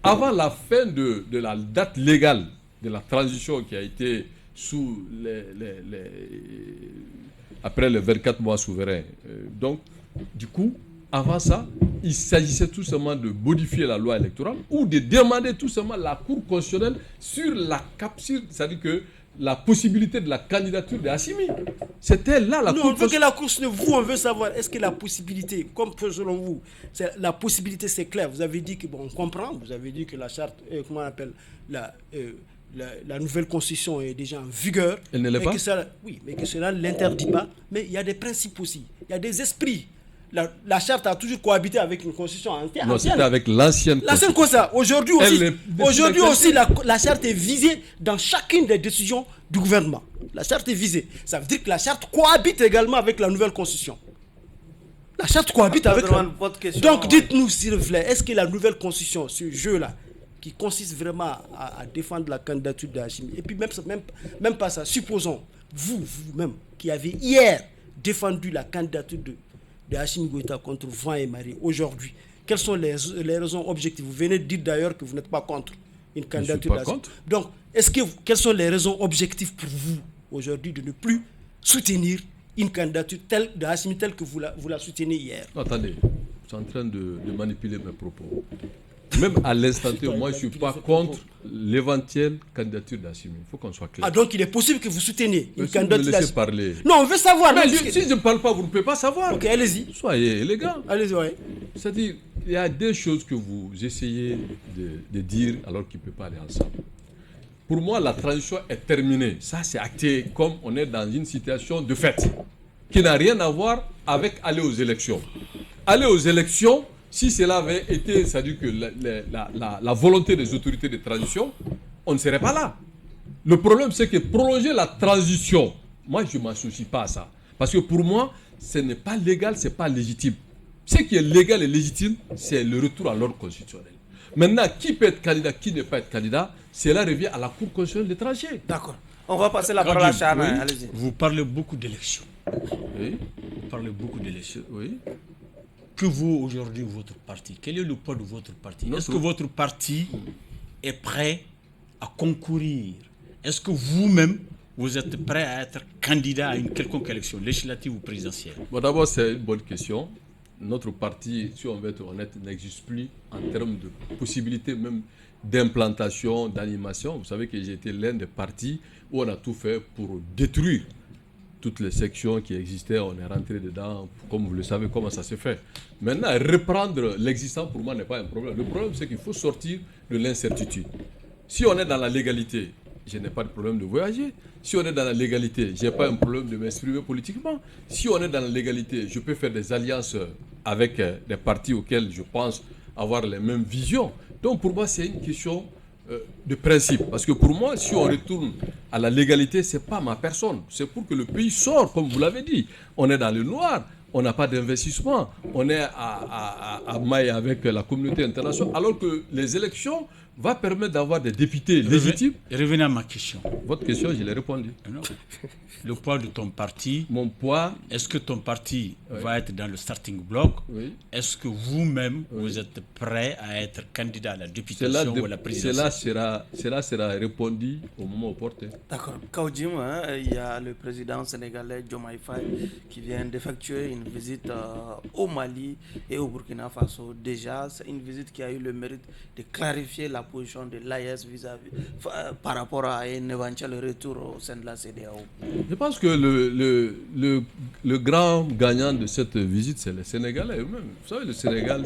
Avant la fin de la date légale de la transition qui a été sous après les 24 mois souverains. Donc, du coup, avant ça, il s'agissait tout simplement de modifier la loi électorale ou de demander tout simplement la Cour constitutionnelle sur la capture, c'est-à-dire que la possibilité de la candidature d'Assimi. C'était là la Cour constitutionnelle. Non, que la Cour constitutionnelle, on veut savoir, est-ce que la possibilité, comme selon vous, la possibilité c'est clair, vous avez dit que, bon, on comprend, vous avez dit que la charte, comment on appelle, la nouvelle constitution est déjà en vigueur. Elle ne l'est pas. Oui, mais que cela ne l'interdit pas. Mais il y a des principes aussi, il y a des esprits. La charte a toujours cohabité avec une constitution ancienne. Non, c'était avec l'ancienne constitution. Aujourd'hui aussi, la charte est visée dans chacune des décisions du gouvernement. La charte est visée. Ça veut dire que la charte cohabite également avec la nouvelle constitution. La charte cohabite avec Donc dites-nous s'il vous plaît, est-ce que la nouvelle constitution, ce jeu-là, qui consiste vraiment à défendre la candidature d'Assimi, et puis même pas ça, supposons, vous-même, qui avez hier défendu la candidature de Assimi Goïta contre vent et marée, aujourd'hui, quelles sont les raisons objectives? Vous venez de dire d'ailleurs que vous n'êtes pas contre une candidature d'Assimi. Donc, Quelles sont les raisons objectives pour vous aujourd'hui de ne plus soutenir une candidature telle de Assimi telle que vous la soutenez hier? Attendez, je suis en train de manipuler mes propos. Même à l'instant T, moi je ne suis pas contre l'éventuelle candidature d'Assimi. Il faut qu'on soit clair. Ah, donc il est possible que vous souteniez une candidature d'Assimi. Parler. Non, on veut savoir. Mais si je ne parle pas, vous ne pouvez pas savoir. Ok, allez-y. Soyez élégant. Allez-y, ouais. C'est-à-dire, il y a des choses que vous essayez de dire alors qu'ils ne peuvent pas aller ensemble. Pour moi, la transition est terminée. Ça, c'est acté comme on est dans une situation de fait qui n'a rien à voir avec aller aux élections. Aller aux élections, si cela avait été, c'est-à-dire que la volonté des autorités de transition, on ne serait pas là. Le problème, c'est que prolonger la transition, moi, je ne m'associe pas à ça. Parce que pour moi, ce n'est pas légal, ce n'est pas légitime. Ce qui est légal et légitime, c'est le retour à l'ordre constitutionnel. Maintenant, qui peut être candidat, qui ne peut pas être candidat, cela revient à la Cour constitutionnelle des tranchées. D'accord. On va passer la parole à Charles. Allez-y. Vous parlez beaucoup d'élections. Oui. Vous parlez beaucoup d'élections. Oui. Que vaut aujourd'hui votre parti? Quel est le poids de votre parti? Est-ce que votre parti est prêt à concourir? Est-ce que vous-même, vous êtes prêt à être candidat à une quelconque élection, législative ou présidentielle? Bon, d'abord, c'est une bonne question. Notre parti, si on veut être honnête, n'existe plus en termes de possibilités même d'implantation, d'animation. Vous savez que j'ai été l'un des partis où on a tout fait pour détruire toutes les sections qui existaient. On est rentré dedans, comme vous le savez, comment ça s'est fait. Maintenant, reprendre l'existant, pour moi, n'est pas un problème. Le problème, c'est qu'il faut sortir de l'incertitude. Si on est dans la légalité, je n'ai pas de problème de voyager. Si on est dans la légalité, je n'ai pas un problème de m'exprimer politiquement. Si on est dans la légalité, je peux faire des alliances avec des partis auxquels je pense avoir les mêmes visions. Donc pour moi, c'est une question de principe. Parce que pour moi, si on retourne à la légalité, ce n'est pas ma personne. C'est pour que le pays sorte, comme vous l'avez dit. On est dans le noir, on n'a pas d'investissement, on est à maille avec la communauté internationale, alors que les élections vont permettre d'avoir des députés légitimes. Revenez à ma question. Votre question, je l'ai répondu. Non. Le poids de ton parti. Mon poids. Est-ce que ton parti va être dans le starting block? Oui. Est-ce que vous-même, vous êtes prêt à être candidat à la députation ou à la présidentielle? Cela sera répondu au moment opportun. D'accord. Kaoudim, il y a le président sénégalais Diomaye Faye qui vient d'effectuer une visite au Mali et au Burkina Faso. Déjà, c'est une visite qui a eu le mérite de clarifier la position de l'AES par rapport à un éventuel retour au sein de la CEDEAO. Je pense que le grand gagnant de cette visite, c'est les Sénégalais eux-mêmes. Vous savez, le Sénégal,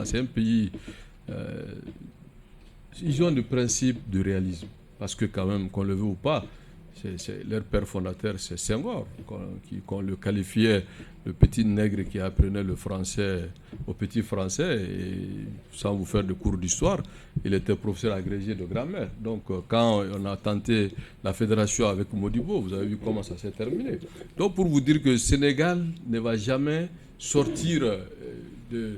c'est un pays... ils ont le principe de réalisme. Parce que quand même, qu'on le veut ou pas, leur père fondateur, c'est Senghor, qu'on le qualifiait le petit nègre qui apprenait le français aux petits français. Et sans vous faire de cours d'histoire, il était professeur agrégé de grammaire. Donc quand on a tenté la fédération avec Modibo, vous avez vu comment ça s'est terminé. Donc pour vous dire que le Sénégal ne va jamais sortir de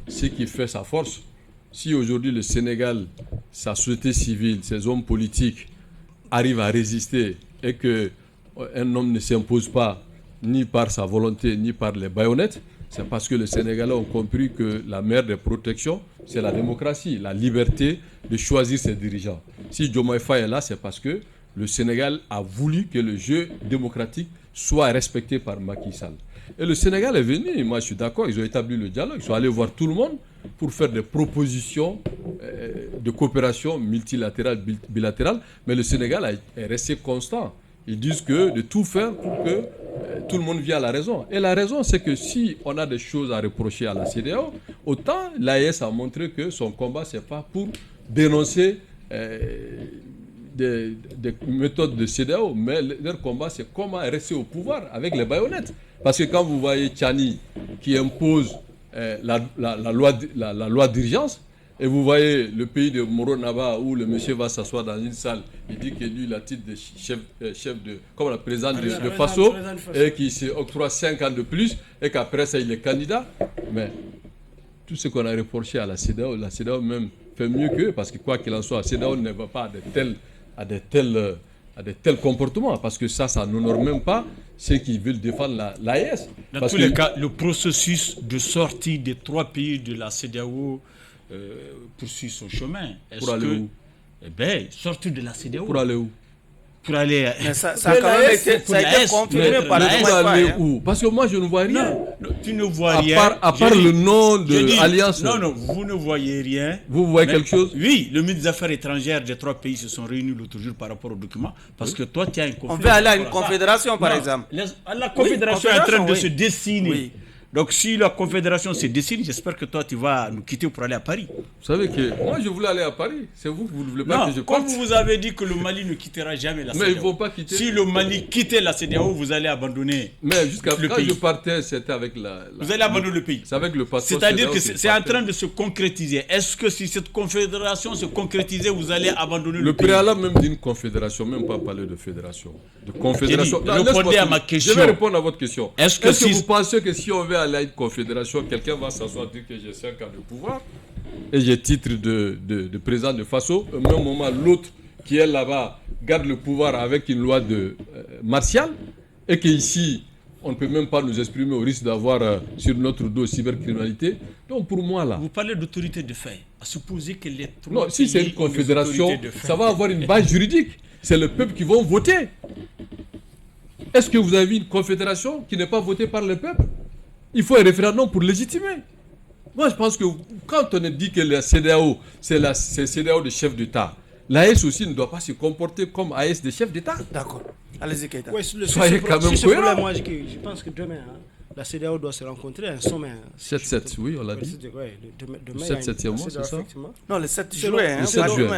ce qui fait sa force. Si aujourd'hui le Sénégal, sa société civile, ses hommes politiques arrivent à résister et qu'un homme ne s'impose pas ni par sa volonté, ni par les baïonnettes, c'est parce que les Sénégalais ont compris que la meilleure des protections, c'est la démocratie, la liberté de choisir ses dirigeants. Si Diomaye Faye est là, c'est parce que le Sénégal a voulu que le jeu démocratique soit respecté par Macky Sall. Et le Sénégal est venu, moi je suis d'accord, ils ont établi le dialogue, ils sont allés voir tout le monde pour faire des propositions de coopération multilatérale, bilatérale, mais le Sénégal est resté constant. Ils disent de tout faire pour que tout le monde vienne à la raison. Et la raison, c'est que si on a des choses à reprocher à la CEDEAO, autant l'AES a montré que son combat, ce n'est pas pour dénoncer des méthodes de CEDEAO, mais leur combat, c'est comment rester au pouvoir avec les baïonnettes. Parce que quand vous voyez Tchani qui impose la loi d'urgence, et vous voyez le pays de Moro Naba où le monsieur va s'asseoir dans une salle, il dit que lui, il a titre de chef de, comme la présidente de Faso, et qu'il se octroie 5 ans de plus, et qu'après ça, il est candidat. Mais tout ce qu'on a reproché à la CEDEAO même fait mieux qu'eux, parce que quoi qu'il en soit, la CEDEAO ne va pas à de tels comportements, parce que ça n'honore même pas ceux qui veulent défendre l'AES. Dans tous les cas, le processus de sortie des 3 pays de la CEDEAO poursuit son chemin. Pour aller où? eh bien, sortir de la CEDEAO. Pour aller où? Pour aller... Mais ça a quand même été confirmé par mais le pour aller hein. où? Parce que moi, je ne vois rien. Non, tu ne vois rien. À part le nom de l'Alliance. Non, vous ne voyez rien. Vous voyez quelque chose? Oui, le ministre des Affaires étrangères des 3 pays se sont réunis l'autre jour par rapport au document. Parce que toi, tu as une confédération. On veut aller à une confédération, par exemple. La confédération est en train de se dessiner. Oui. Donc, si la confédération se dessine, j'espère que toi, tu vas nous quitter pour aller à Paris. Vous savez que moi, je voulais aller à Paris. C'est vous ne voulez pas que je comme parte. vous avez dit que le Mali ne quittera jamais la CEDEAO. Mais ils ne vont pas quitter. Si le Mali quittait la CEDEAO, vous allez abandonner Mais jusqu'à le quand pays. je partais, c'était avec la... Vous allez abandonner le pays. C'est avec le passeport. C'est-à-dire que CEDEAO c'est en train de se concrétiser. Est-ce que si cette confédération se concrétisait, vous allez abandonner le pays? Le préalable même d'une confédération, même pas parler de fédération. De confédération. J'ai dit, répondez à ma question. Je vais répondre à votre question. Est-ce que vous pensez que si on veut aller à une confédération, quelqu'un va s'asseoir et dire que j'ai 5 ans de pouvoir et j'ai titre de président de Faso, au même moment l'autre qui est là-bas garde le pouvoir avec une loi martiale, et qu'ici on ne peut même pas nous exprimer au risque d'avoir sur notre dos cybercriminalité. Donc pour moi là... Vous parlez d'autorité de fait. À supposer que les 3 Non, si c'est une confédération, ça va avoir une base juridique. C'est le peuple qui va voter. Est-ce que vous avez une confédération qui n'est pas votée par le peuple? Il faut un référendum pour légitimer. Moi, je pense que quand on dit que la CEDEAO, c'est CEDEAO de chef d'État, l'AES aussi ne doit pas se comporter comme AES de chef d'État. D'accord. Allez-y, Keïta. Ouais, Soyez quand même cohérent. Moi, je pense que demain, la CEDEAO doit se rencontrer à un sommet. 7-7, oui, on l'a dit. Demain, Le 7-7e mois, c'est ça? Non, le 7 juillet. Le 7 juillet.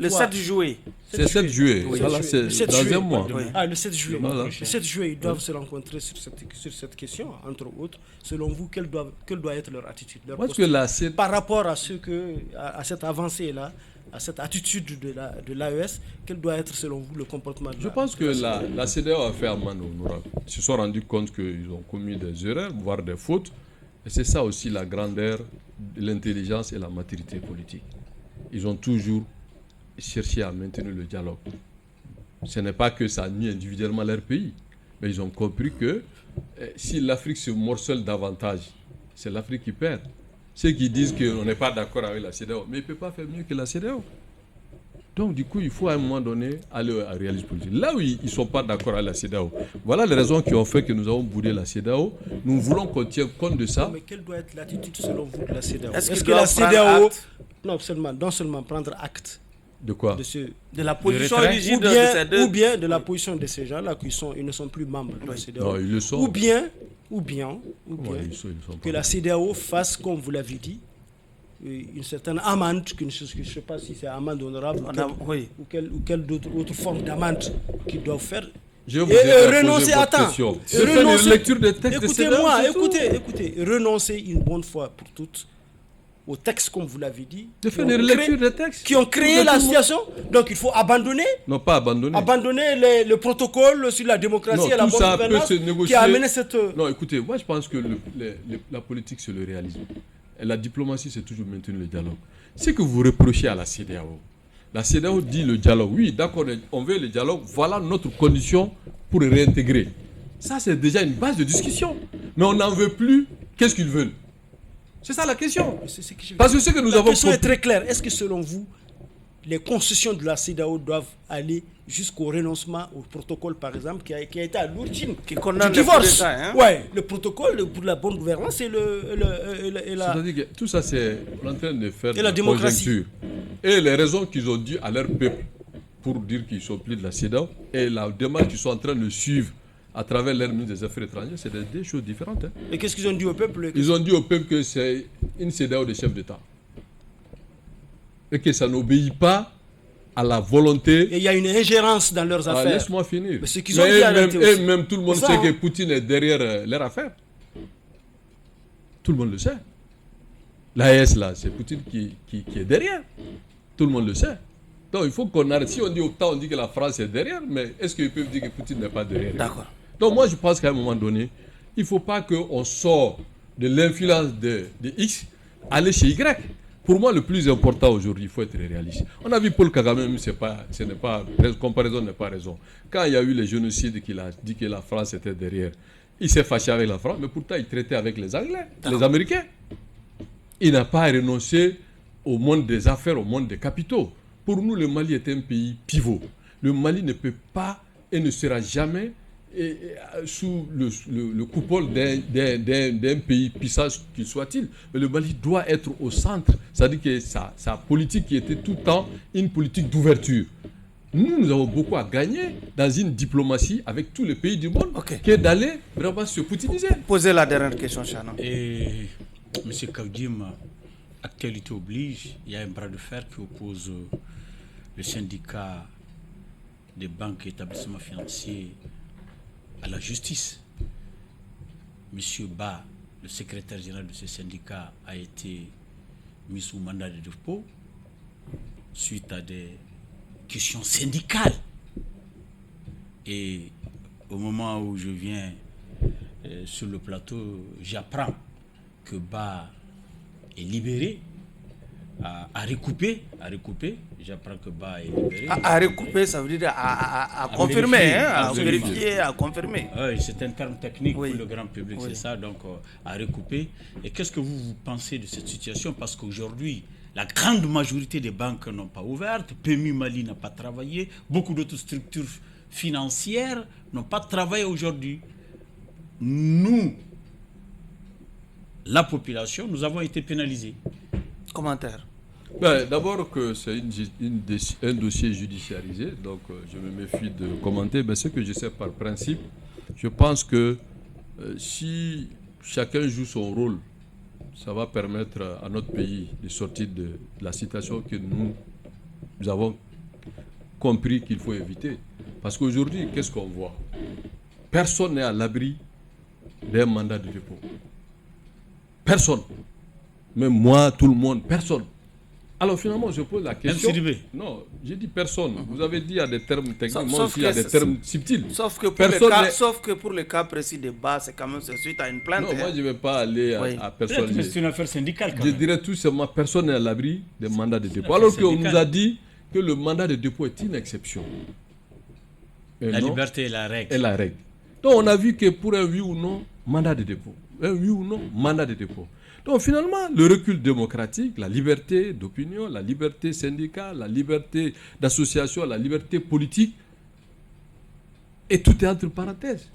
Le 7 juillet. C'est 7 juillet. Oui. Voilà, c'est dans un mois. Oui. Ah, le 7 juillet. Voilà. Le 7 juillet, ils doivent se rencontrer sur cette question, entre autres. Selon vous, quelle doit être leur attitude, leur Parce que posture, par rapport à cette avancée-là, à cette attitude de l'AES, quel doit être, selon vous, le comportement de Je pense que la CEDEAO a fait amende honorable. Ils se sont rendus compte qu'ils ont commis des erreurs, voire des fautes. Et c'est ça aussi la grandeur, l'intelligence et la maturité politique. Ils ont toujours cherché à maintenir le dialogue. Ce n'est pas que ça nuit individuellement leur pays, mais ils ont compris que si l'Afrique se morcelle davantage, c'est l'Afrique qui perd. Ceux qui disent qu'on n'est pas d'accord avec la CEDEAO, mais ils ne peuvent pas faire mieux que la CEDEAO. Donc du coup, il faut à un moment donné aller à réalisme politique. Là où ils ne sont pas d'accord avec la CEDEAO, voilà les raisons qui ont fait que nous avons boudé la CEDEAO. Nous voulons qu'on tienne compte de ça. Mais quelle doit être l'attitude, selon vous, de la CEDEAO? Est-ce que la CEDEAO... Non seulement prendre acte. De quoi? De la position rigide de ces deux... Ou bien de la position de ces gens-là ils ne sont plus membres de la CEDEAO. Non, ils le sont. Ou bien ils sont que la CEDEAO fasse, comme vous l'avez dit, une certaine amende, je ne sais pas si c'est amende honorable ou quelle autre forme d'amende qu'ils doivent faire. Je vais vous renoncer à temps. Renoncer, lecture des textes. Écoutez, renoncer une bonne fois pour toutes aux textes, comme vous l'avez dit, de faire une lecture des textes qui ont créé la situation. Donc il faut abandonner. Non, pas abandonner. Abandonner le protocole sur la démocratie et la bonne gouvernance qui a amené cette... Non, écoutez, moi je pense que la politique c'est le réalisme. Et la diplomatie c'est toujours maintenir le dialogue. Ce que vous reprochez à la CEDEAO dit le dialogue. Oui, d'accord, on veut le dialogue. Voilà notre condition pour réintégrer. Ça c'est déjà une base de discussion. Mais on n'en veut plus. Qu'est-ce qu'ils veulent? C'est ça la question. Parce que ce que nous avons... La question est très claire. Est-ce que selon vous, les concessions de la CEDEAO doivent aller jusqu'au renoncement au protocole, par exemple, qui a été à l'origine du divorce? Ouais, le protocole pour la bonne gouvernance et C'est-à-dire que tout ça, c'est en train de faire de la démocratie. Et les raisons qu'ils ont dit à leur peuple pour dire qu'ils sont plus de la CEDEAO et la démarche qu'ils sont en train de suivre à travers leur ministre des Affaires étrangères, c'est des choses différentes. Et qu'est-ce qu'ils ont dit au peuple? Ils ont dit au peuple que c'est une CEDEAO de chef d'État. Et que ça n'obéit pas à la volonté... Et il y a une ingérence dans leurs affaires. Laisse-moi finir. Mais ce qu'ils ont dit et même tout le monde sait que Poutine est derrière leur affaire. Tout le monde le sait. L'AES, là, c'est Poutine qui est derrière. Tout le monde le sait. Donc il faut qu'on arrête. Si on dit autant, on dit que la France est derrière, mais est-ce qu'ils peuvent dire que Poutine n'est pas derrière? D'accord. Donc moi je pense qu'à un moment donné, il ne faut pas qu'on sorte de l'influence de X, aller chez Y. Pour moi, le plus important aujourd'hui, il faut être réaliste. On a vu Paul Kagame, comparaison n'est pas raison. Quand il y a eu les génocides qu'il a dit que la France était derrière, il s'est fâché avec la France, mais pourtant il traitait avec les Anglais, les Américains. Il n'a pas renoncé au monde des affaires, au monde des capitaux. Pour nous, le Mali est un pays pivot. Le Mali ne peut pas et ne sera jamais sous le coupole d'un pays puissance qu'il soit-il. Mais le Mali doit être au centre. C'est-à-dire que sa politique qui était tout le temps une politique d'ouverture. Nous avons beaucoup à gagner dans une diplomatie avec tous les pays du monde qui est d'aller vraiment se poutiniser. Posez la dernière question, Chana. Et M. Kavdim, actualité oblige, il y a un bras de fer qui oppose le syndicat des banques et établissements financiers à la justice. M. Ba, le secrétaire général de ce syndicat, a été mis sous mandat de dépôt suite à des questions syndicales. Et au moment où je viens sur le plateau, j'apprends que Ba est libéré, à recouper. J'apprends que Ba est libéré. À recouper, ça veut dire à confirmer, à vérifier, à confirmer. Oui, c'est un terme technique pour le grand public, c'est ça, donc à recouper. Et qu'est-ce que vous pensez de cette situation? Parce qu'aujourd'hui, la grande majorité des banques n'ont pas ouvert, PMU Mali n'a pas travaillé, beaucoup d'autres structures financières n'ont pas travaillé aujourd'hui. Nous, la population, nous avons été pénalisés. Commentaire. D'abord que c'est un dossier judiciarisé, donc je me méfie de commenter. Mais ce que je sais par principe, je pense que si chacun joue son rôle, ça va permettre à notre pays de sortir de la situation que nous avons compris qu'il faut éviter. Parce qu'aujourd'hui, qu'est-ce qu'on voit? Personne n'est à l'abri d'un mandat de dépôt. Personne. Même moi, tout le monde, personne. Alors finalement, je pose la question. Non, j'ai dit personne. Vous avez dit il y a des termes techniques, moi aussi il y a des termes subtils. Sauf que pour le cas précis de Ba, c'est quand même suite à une plainte. Non, moi je ne vais pas aller à personne. Mais c'est une affaire syndicale quand je même. dirais tout simplement personne n'est à l'abri des mandats de dépôt. Alors qu'on nous a dit que le mandat de dépôt est une exception. La liberté est la règle. Est la règle. Donc on a vu que pour un oui ou non, mandat de dépôt. Un oui ou non, mandat de dépôt. Donc finalement, le recul démocratique, la liberté d'opinion, la liberté syndicale, la liberté d'association, la liberté politique, et tout est entre parenthèses.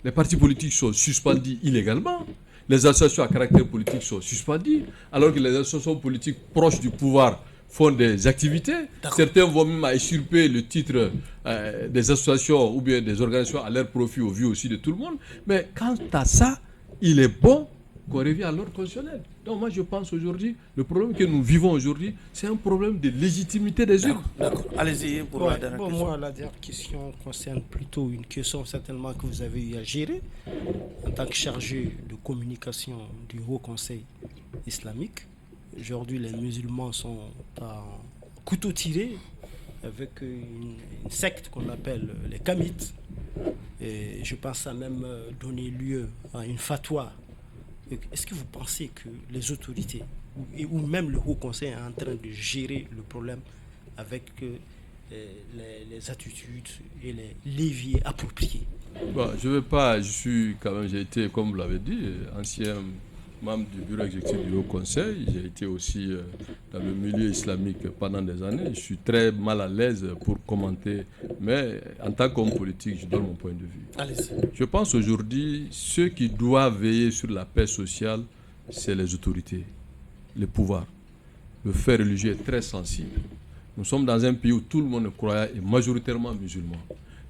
Les partis politiques sont suspendus illégalement, les associations à caractère politique sont suspendues, alors que les associations politiques proches du pouvoir font des activités. Certains vont même à usurper le titre des associations ou bien des organisations à leur profit au vu aussi de tout le monde. Mais quant à ça, il est bon qu'on revient à l'ordre constitutionnel. Donc moi je pense aujourd'hui, le problème que nous vivons aujourd'hui, c'est un problème de légitimité des urnes. D'accord. Allez-y pour la dernière question. Moi, la dernière question concerne plutôt une question certainement que vous avez eu à gérer en tant que chargé de communication du Haut Conseil islamique. Aujourd'hui, les musulmans sont à couteau tiré avec une secte qu'on appelle les Kamites. Et je pense à même donner lieu à une fatwa. Est-ce que vous pensez que les autorités ou même le Haut Conseil est en train de gérer le problème avec les attitudes et les leviers appropriés? Bon, je vais pas, j'ai été, comme vous l'avez dit, ancien membre du bureau exécutif du Haut Conseil. J'ai été aussi dans le milieu islamique pendant des années. Je suis très mal à l'aise pour commenter, mais en tant qu'homme politique, je donne mon point de vue. Allez-y. Je pense aujourd'hui, ceux qui doivent veiller sur la paix sociale, c'est les autorités, les pouvoirs. Le fait religieux est très sensible. Nous sommes dans un pays où tout le monde est croyant et majoritairement musulman.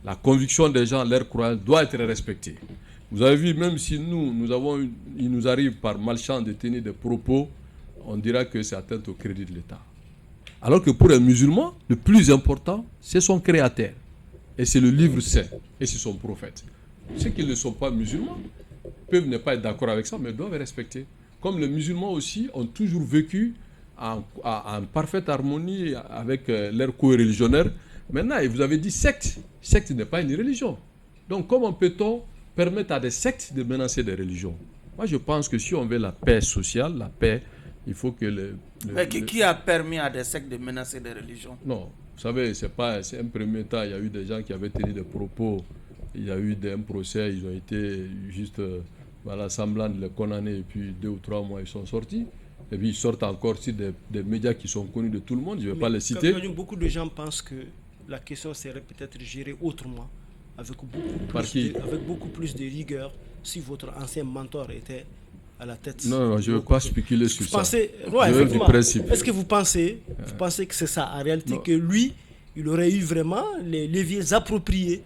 La conviction des gens, leur croyance doit être respectée. Vous avez vu, même si il nous arrive par malchance de tenir des propos, on dira que c'est atteinte au crédit de l'État. Alors que pour un musulman, le plus important, c'est son créateur. Et c'est le livre saint. Et c'est son prophète. Ceux qui ne sont pas musulmans peuvent ne pas être d'accord avec ça, mais doivent respecter. Comme les musulmans aussi ont toujours vécu en parfaite harmonie avec leurs co-religionnaires. Maintenant, vous avez dit secte. Secte n'est pas une religion. Donc comment peut-on permettre à des sectes de menacer des religions? Moi, je pense que si on veut la paix sociale, la paix, il faut que qui a permis à des sectes de menacer des religions? Non, vous savez, c'est un premier temps, il y a eu des gens qui avaient tenu des propos, il y a eu un procès, ils ont été juste semblant de les condamner, et puis 2 ou 3 mois, ils sont sortis. Et puis ils sortent encore sur des médias qui sont connus de tout le monde, je ne vais pas les citer. Beaucoup de gens pensent que la question serait peut-être gérée autrement, avec beaucoup plus de rigueur, si votre ancien mentor était à la tête. Non, je ne veux pas spéculer sur ça. Je veux du principe. Est-ce que vous pensez que c'est ça, en réalité, que lui, il aurait eu vraiment les leviers appropriés?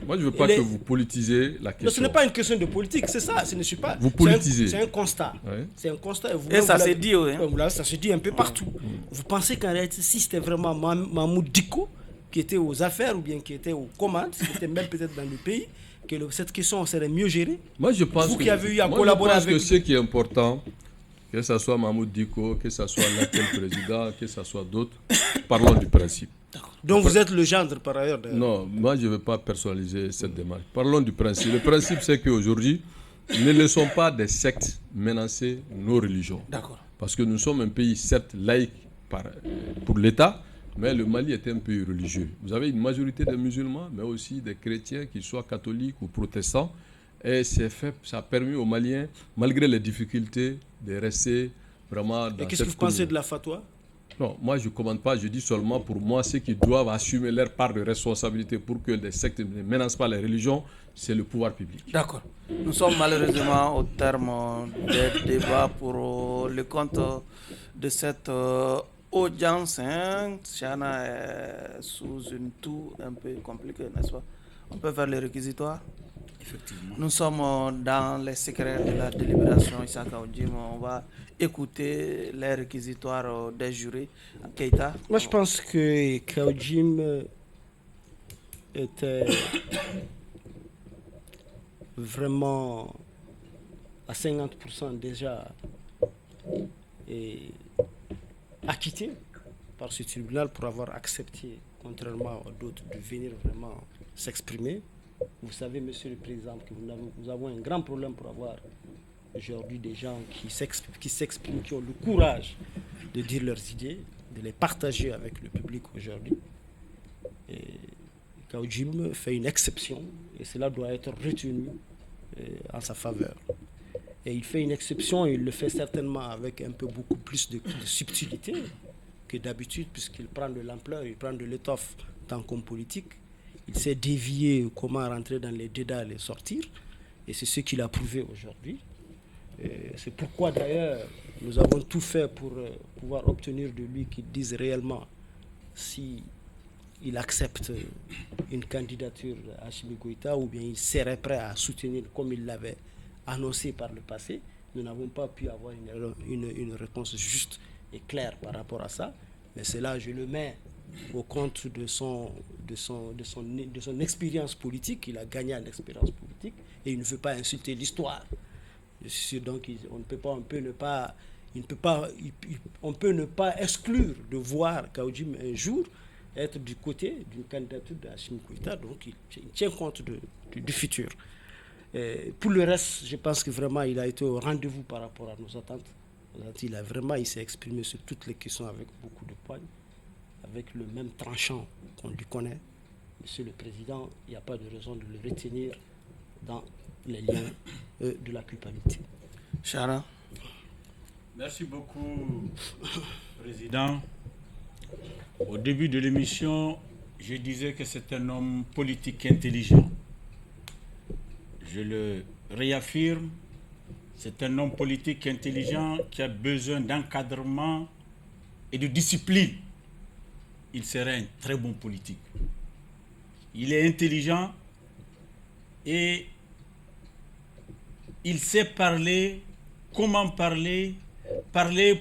Moi, je ne veux pas que vous politisez la question. Non, ce n'est pas une question de politique, c'est ça. Ce ne suis pas. Vous politisez. C'est un constat. Ouais. C'est un constat. Et ça s'est dit, oui. Ça se dit un peu partout. Vous pensez qu'en réalité, si c'était vraiment Mahmoud Dicko qui était aux affaires ou bien qui était aux commandes, qui était même peut-être dans le pays, que cette question serait mieux gérée? Moi, je pense vous qui avez eu à collaborer avec... que ce qui est important, que ce soit Mahmoud Dicko, que ce soit l'actuel président, que ce soit d'autres, parlons du principe. Donc vous êtes le gendre par ailleurs? Non, moi je ne veux pas personnaliser cette démarche. Parlons du principe. Le principe, c'est qu'aujourd'hui, ne laissons pas des sectes menacer nos religions. D'accord. Parce que nous sommes un pays, certes, laïque pour l'État, mais le Mali est un pays religieux. Vous avez une majorité de musulmans, mais aussi des chrétiens, qu'ils soient catholiques ou protestants. Et ça a permis aux Maliens, malgré les difficultés, de rester vraiment dans cette... Et qu'est-ce que vous pensez de la fatwa? Non, moi je ne commande pas, je dis seulement pour moi ceux qui doivent assumer leur part de responsabilité pour que les sectes ne menacent pas les religions, c'est le pouvoir public. D'accord. Nous sommes malheureusement au terme des débats pour le compte de cette audience. Chana est sous une toux un peu compliquée, n'est-ce pas? On peut faire les réquisitoires. Effectivement. Nous sommes dans les secrets de la délibération. Issaka Oudjim, on va écouter les réquisitoires des jurés. Keïta. Moi, je pense que Kaoudjim était vraiment à 50% déjà acquitté par ce tribunal pour avoir accepté, contrairement à d'autres, de venir vraiment s'exprimer. Vous savez, Monsieur le Président, que nous avons un grand problème pour avoir aujourd'hui des gens qui s'expriment, qui ont le courage de dire leurs idées, de les partager avec le public aujourd'hui. Et Kaoudjim fait une exception et cela doit être retenu en sa faveur. Et il fait une exception et il le fait certainement avec un peu beaucoup plus de subtilité que d'habitude, puisqu'il prend de l'ampleur, il prend de l'étoffe tant qu'homme politique. Il sait dévier comment rentrer dans les dédales et sortir. Et c'est ce qu'il a prouvé aujourd'hui. C'est pourquoi d'ailleurs nous avons tout fait pour pouvoir obtenir de lui qu'il dise réellement si il accepte une candidature à Assimi Goïta ou bien il serait prêt à soutenir comme il l'avait annoncé par le passé. Nous n'avons pas pu avoir une réponse juste et claire par rapport à ça. Mais cela, je le mets au compte de son expérience politique. Il a gagné en expérience politique et il ne veut pas insulter l'histoire. Donc on peut ne pas exclure de voir Kaoudjim un jour être du côté d'une candidature d'Assimi Goïta. Donc il tient compte du futur. Pour le reste, je pense que vraiment il a été au rendez-vous par rapport à nos attentes. Il s'est exprimé sur toutes les questions avec beaucoup de poigne, avec le même tranchant qu'on lui connaît. Monsieur le Président, il n'y a pas de raison de le retenir dans les liens de la culpabilité. Chara. Merci beaucoup, Président. Au début de l'émission, je disais que c'est un homme politique intelligent. Je le réaffirme, c'est un homme politique intelligent qui a besoin d'encadrement et de discipline. Il serait un très bon politique. Il est intelligent et il sait parler, comment parler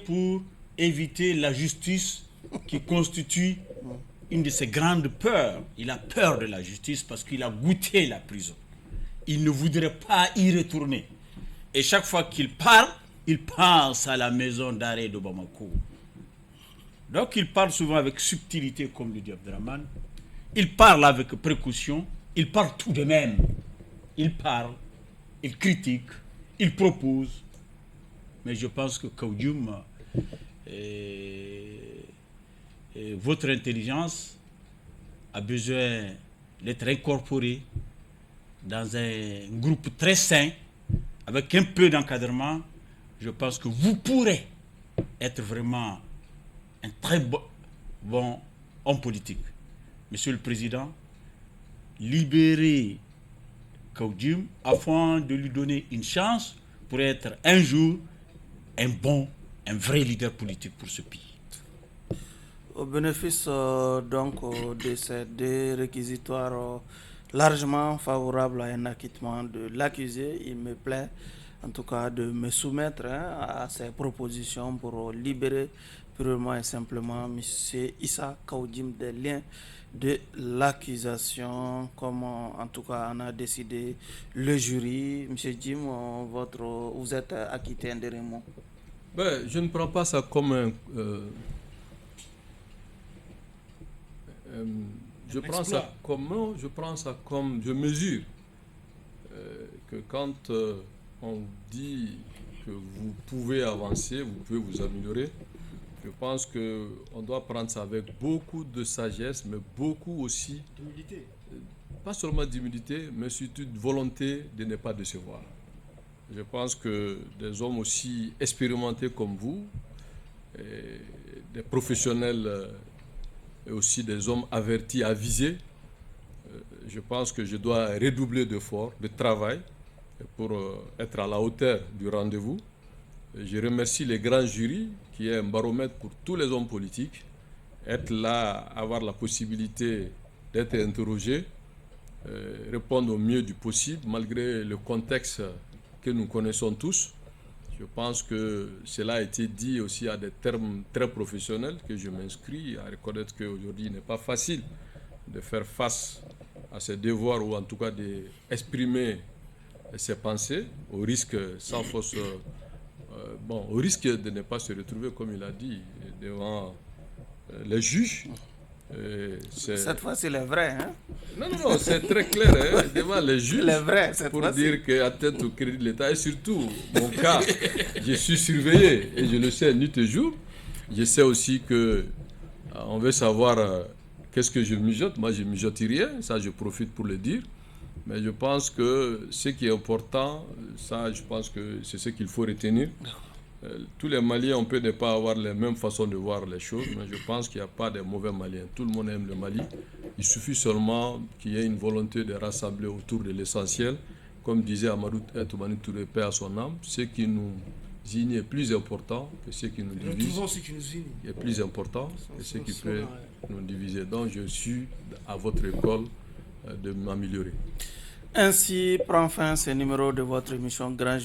pour éviter la justice qui constitue une de ses grandes peurs. Il a peur de la justice parce qu'il a goûté la prison. Il ne voudrait pas y retourner. Et chaque fois qu'il parle, il pense à la maison d'arrêt de Bamako. Donc il parle souvent avec subtilité, comme le dit Abdraman. Il parle avec précaution. Il parle tout de même. Il parle, il critique, il propose. Mais je pense que Kaoudjim, votre intelligence a besoin d'être incorporée dans un groupe très sain, avec un peu d'encadrement. Je pense que vous pourrez être vraiment un très bon homme politique. Monsieur le Président, libérez Kaoudim afin de lui donner une chance pour être un jour un vrai leader politique pour ce pays. Au bénéfice de ces deux réquisitoires largement favorables à un acquittement de l'accusé, il me plaît en tout cas de me soumettre à ces propositions pour libérer purement et simplement M. Issa Kaoudim des liens de l'accusation, comme en tout cas on a décidé le jury. M. Jim, vous êtes acquitté un dernier mot. Je ne prends pas ça comme je prends ça comme je mesure que quand on dit que vous pouvez avancer, vous pouvez vous améliorer, je pense qu'on doit prendre ça avec beaucoup de sagesse, mais beaucoup aussi D'humilité. Pas seulement d'humilité, mais surtout de volonté de ne pas décevoir. Je pense que des hommes aussi expérimentés comme vous, des professionnels et aussi des hommes avertis, avisés, je pense que je dois redoubler d'efforts, de travail pour être à la hauteur du rendez-vous. Je remercie les grands jurys qui est un baromètre pour tous les hommes politiques. Être là, avoir la possibilité d'être interrogé, répondre au mieux du possible malgré le contexte que nous connaissons tous. Je pense que cela a été dit aussi à des termes très professionnels que je m'inscris à reconnaître qu'aujourd'hui il n'est pas facile de faire face à ses devoirs ou en tout cas d'exprimer ses pensées au risque sans fausse au risque de ne pas se retrouver, comme il a dit, devant les juges. Cette fois, c'est le vrai. Hein? Non, c'est très clair, hein, devant les juges, vrai, pour dire qu'atteinte au crédit de l'État. Et surtout, mon cas, je suis surveillé et je le sais nuit et jour. Je sais aussi qu'on veut savoir qu'est-ce que je mijote. Moi, je ne mijote rien, ça je profite pour le dire. Mais je pense que ce qui est important, ça je pense que c'est ce qu'il faut retenir. Tous les Maliens, on peut ne pas avoir les mêmes façons de voir les choses, mais je pense qu'il n'y a pas de mauvais Maliens. Tout le monde aime le Mali. Il suffit seulement qu'il y ait une volonté de rassembler autour de l'essentiel. Comme disait Amadou Toumani Touré, paix à son âme, ce qui nous unit est plus important que ce qui nous divise. Ce qui nous unit. Est plus important que ce qui peut nous diviser. Donc je suis à votre école de m'améliorer. Ainsi prend fin ce numéro de votre émission Grand Jury.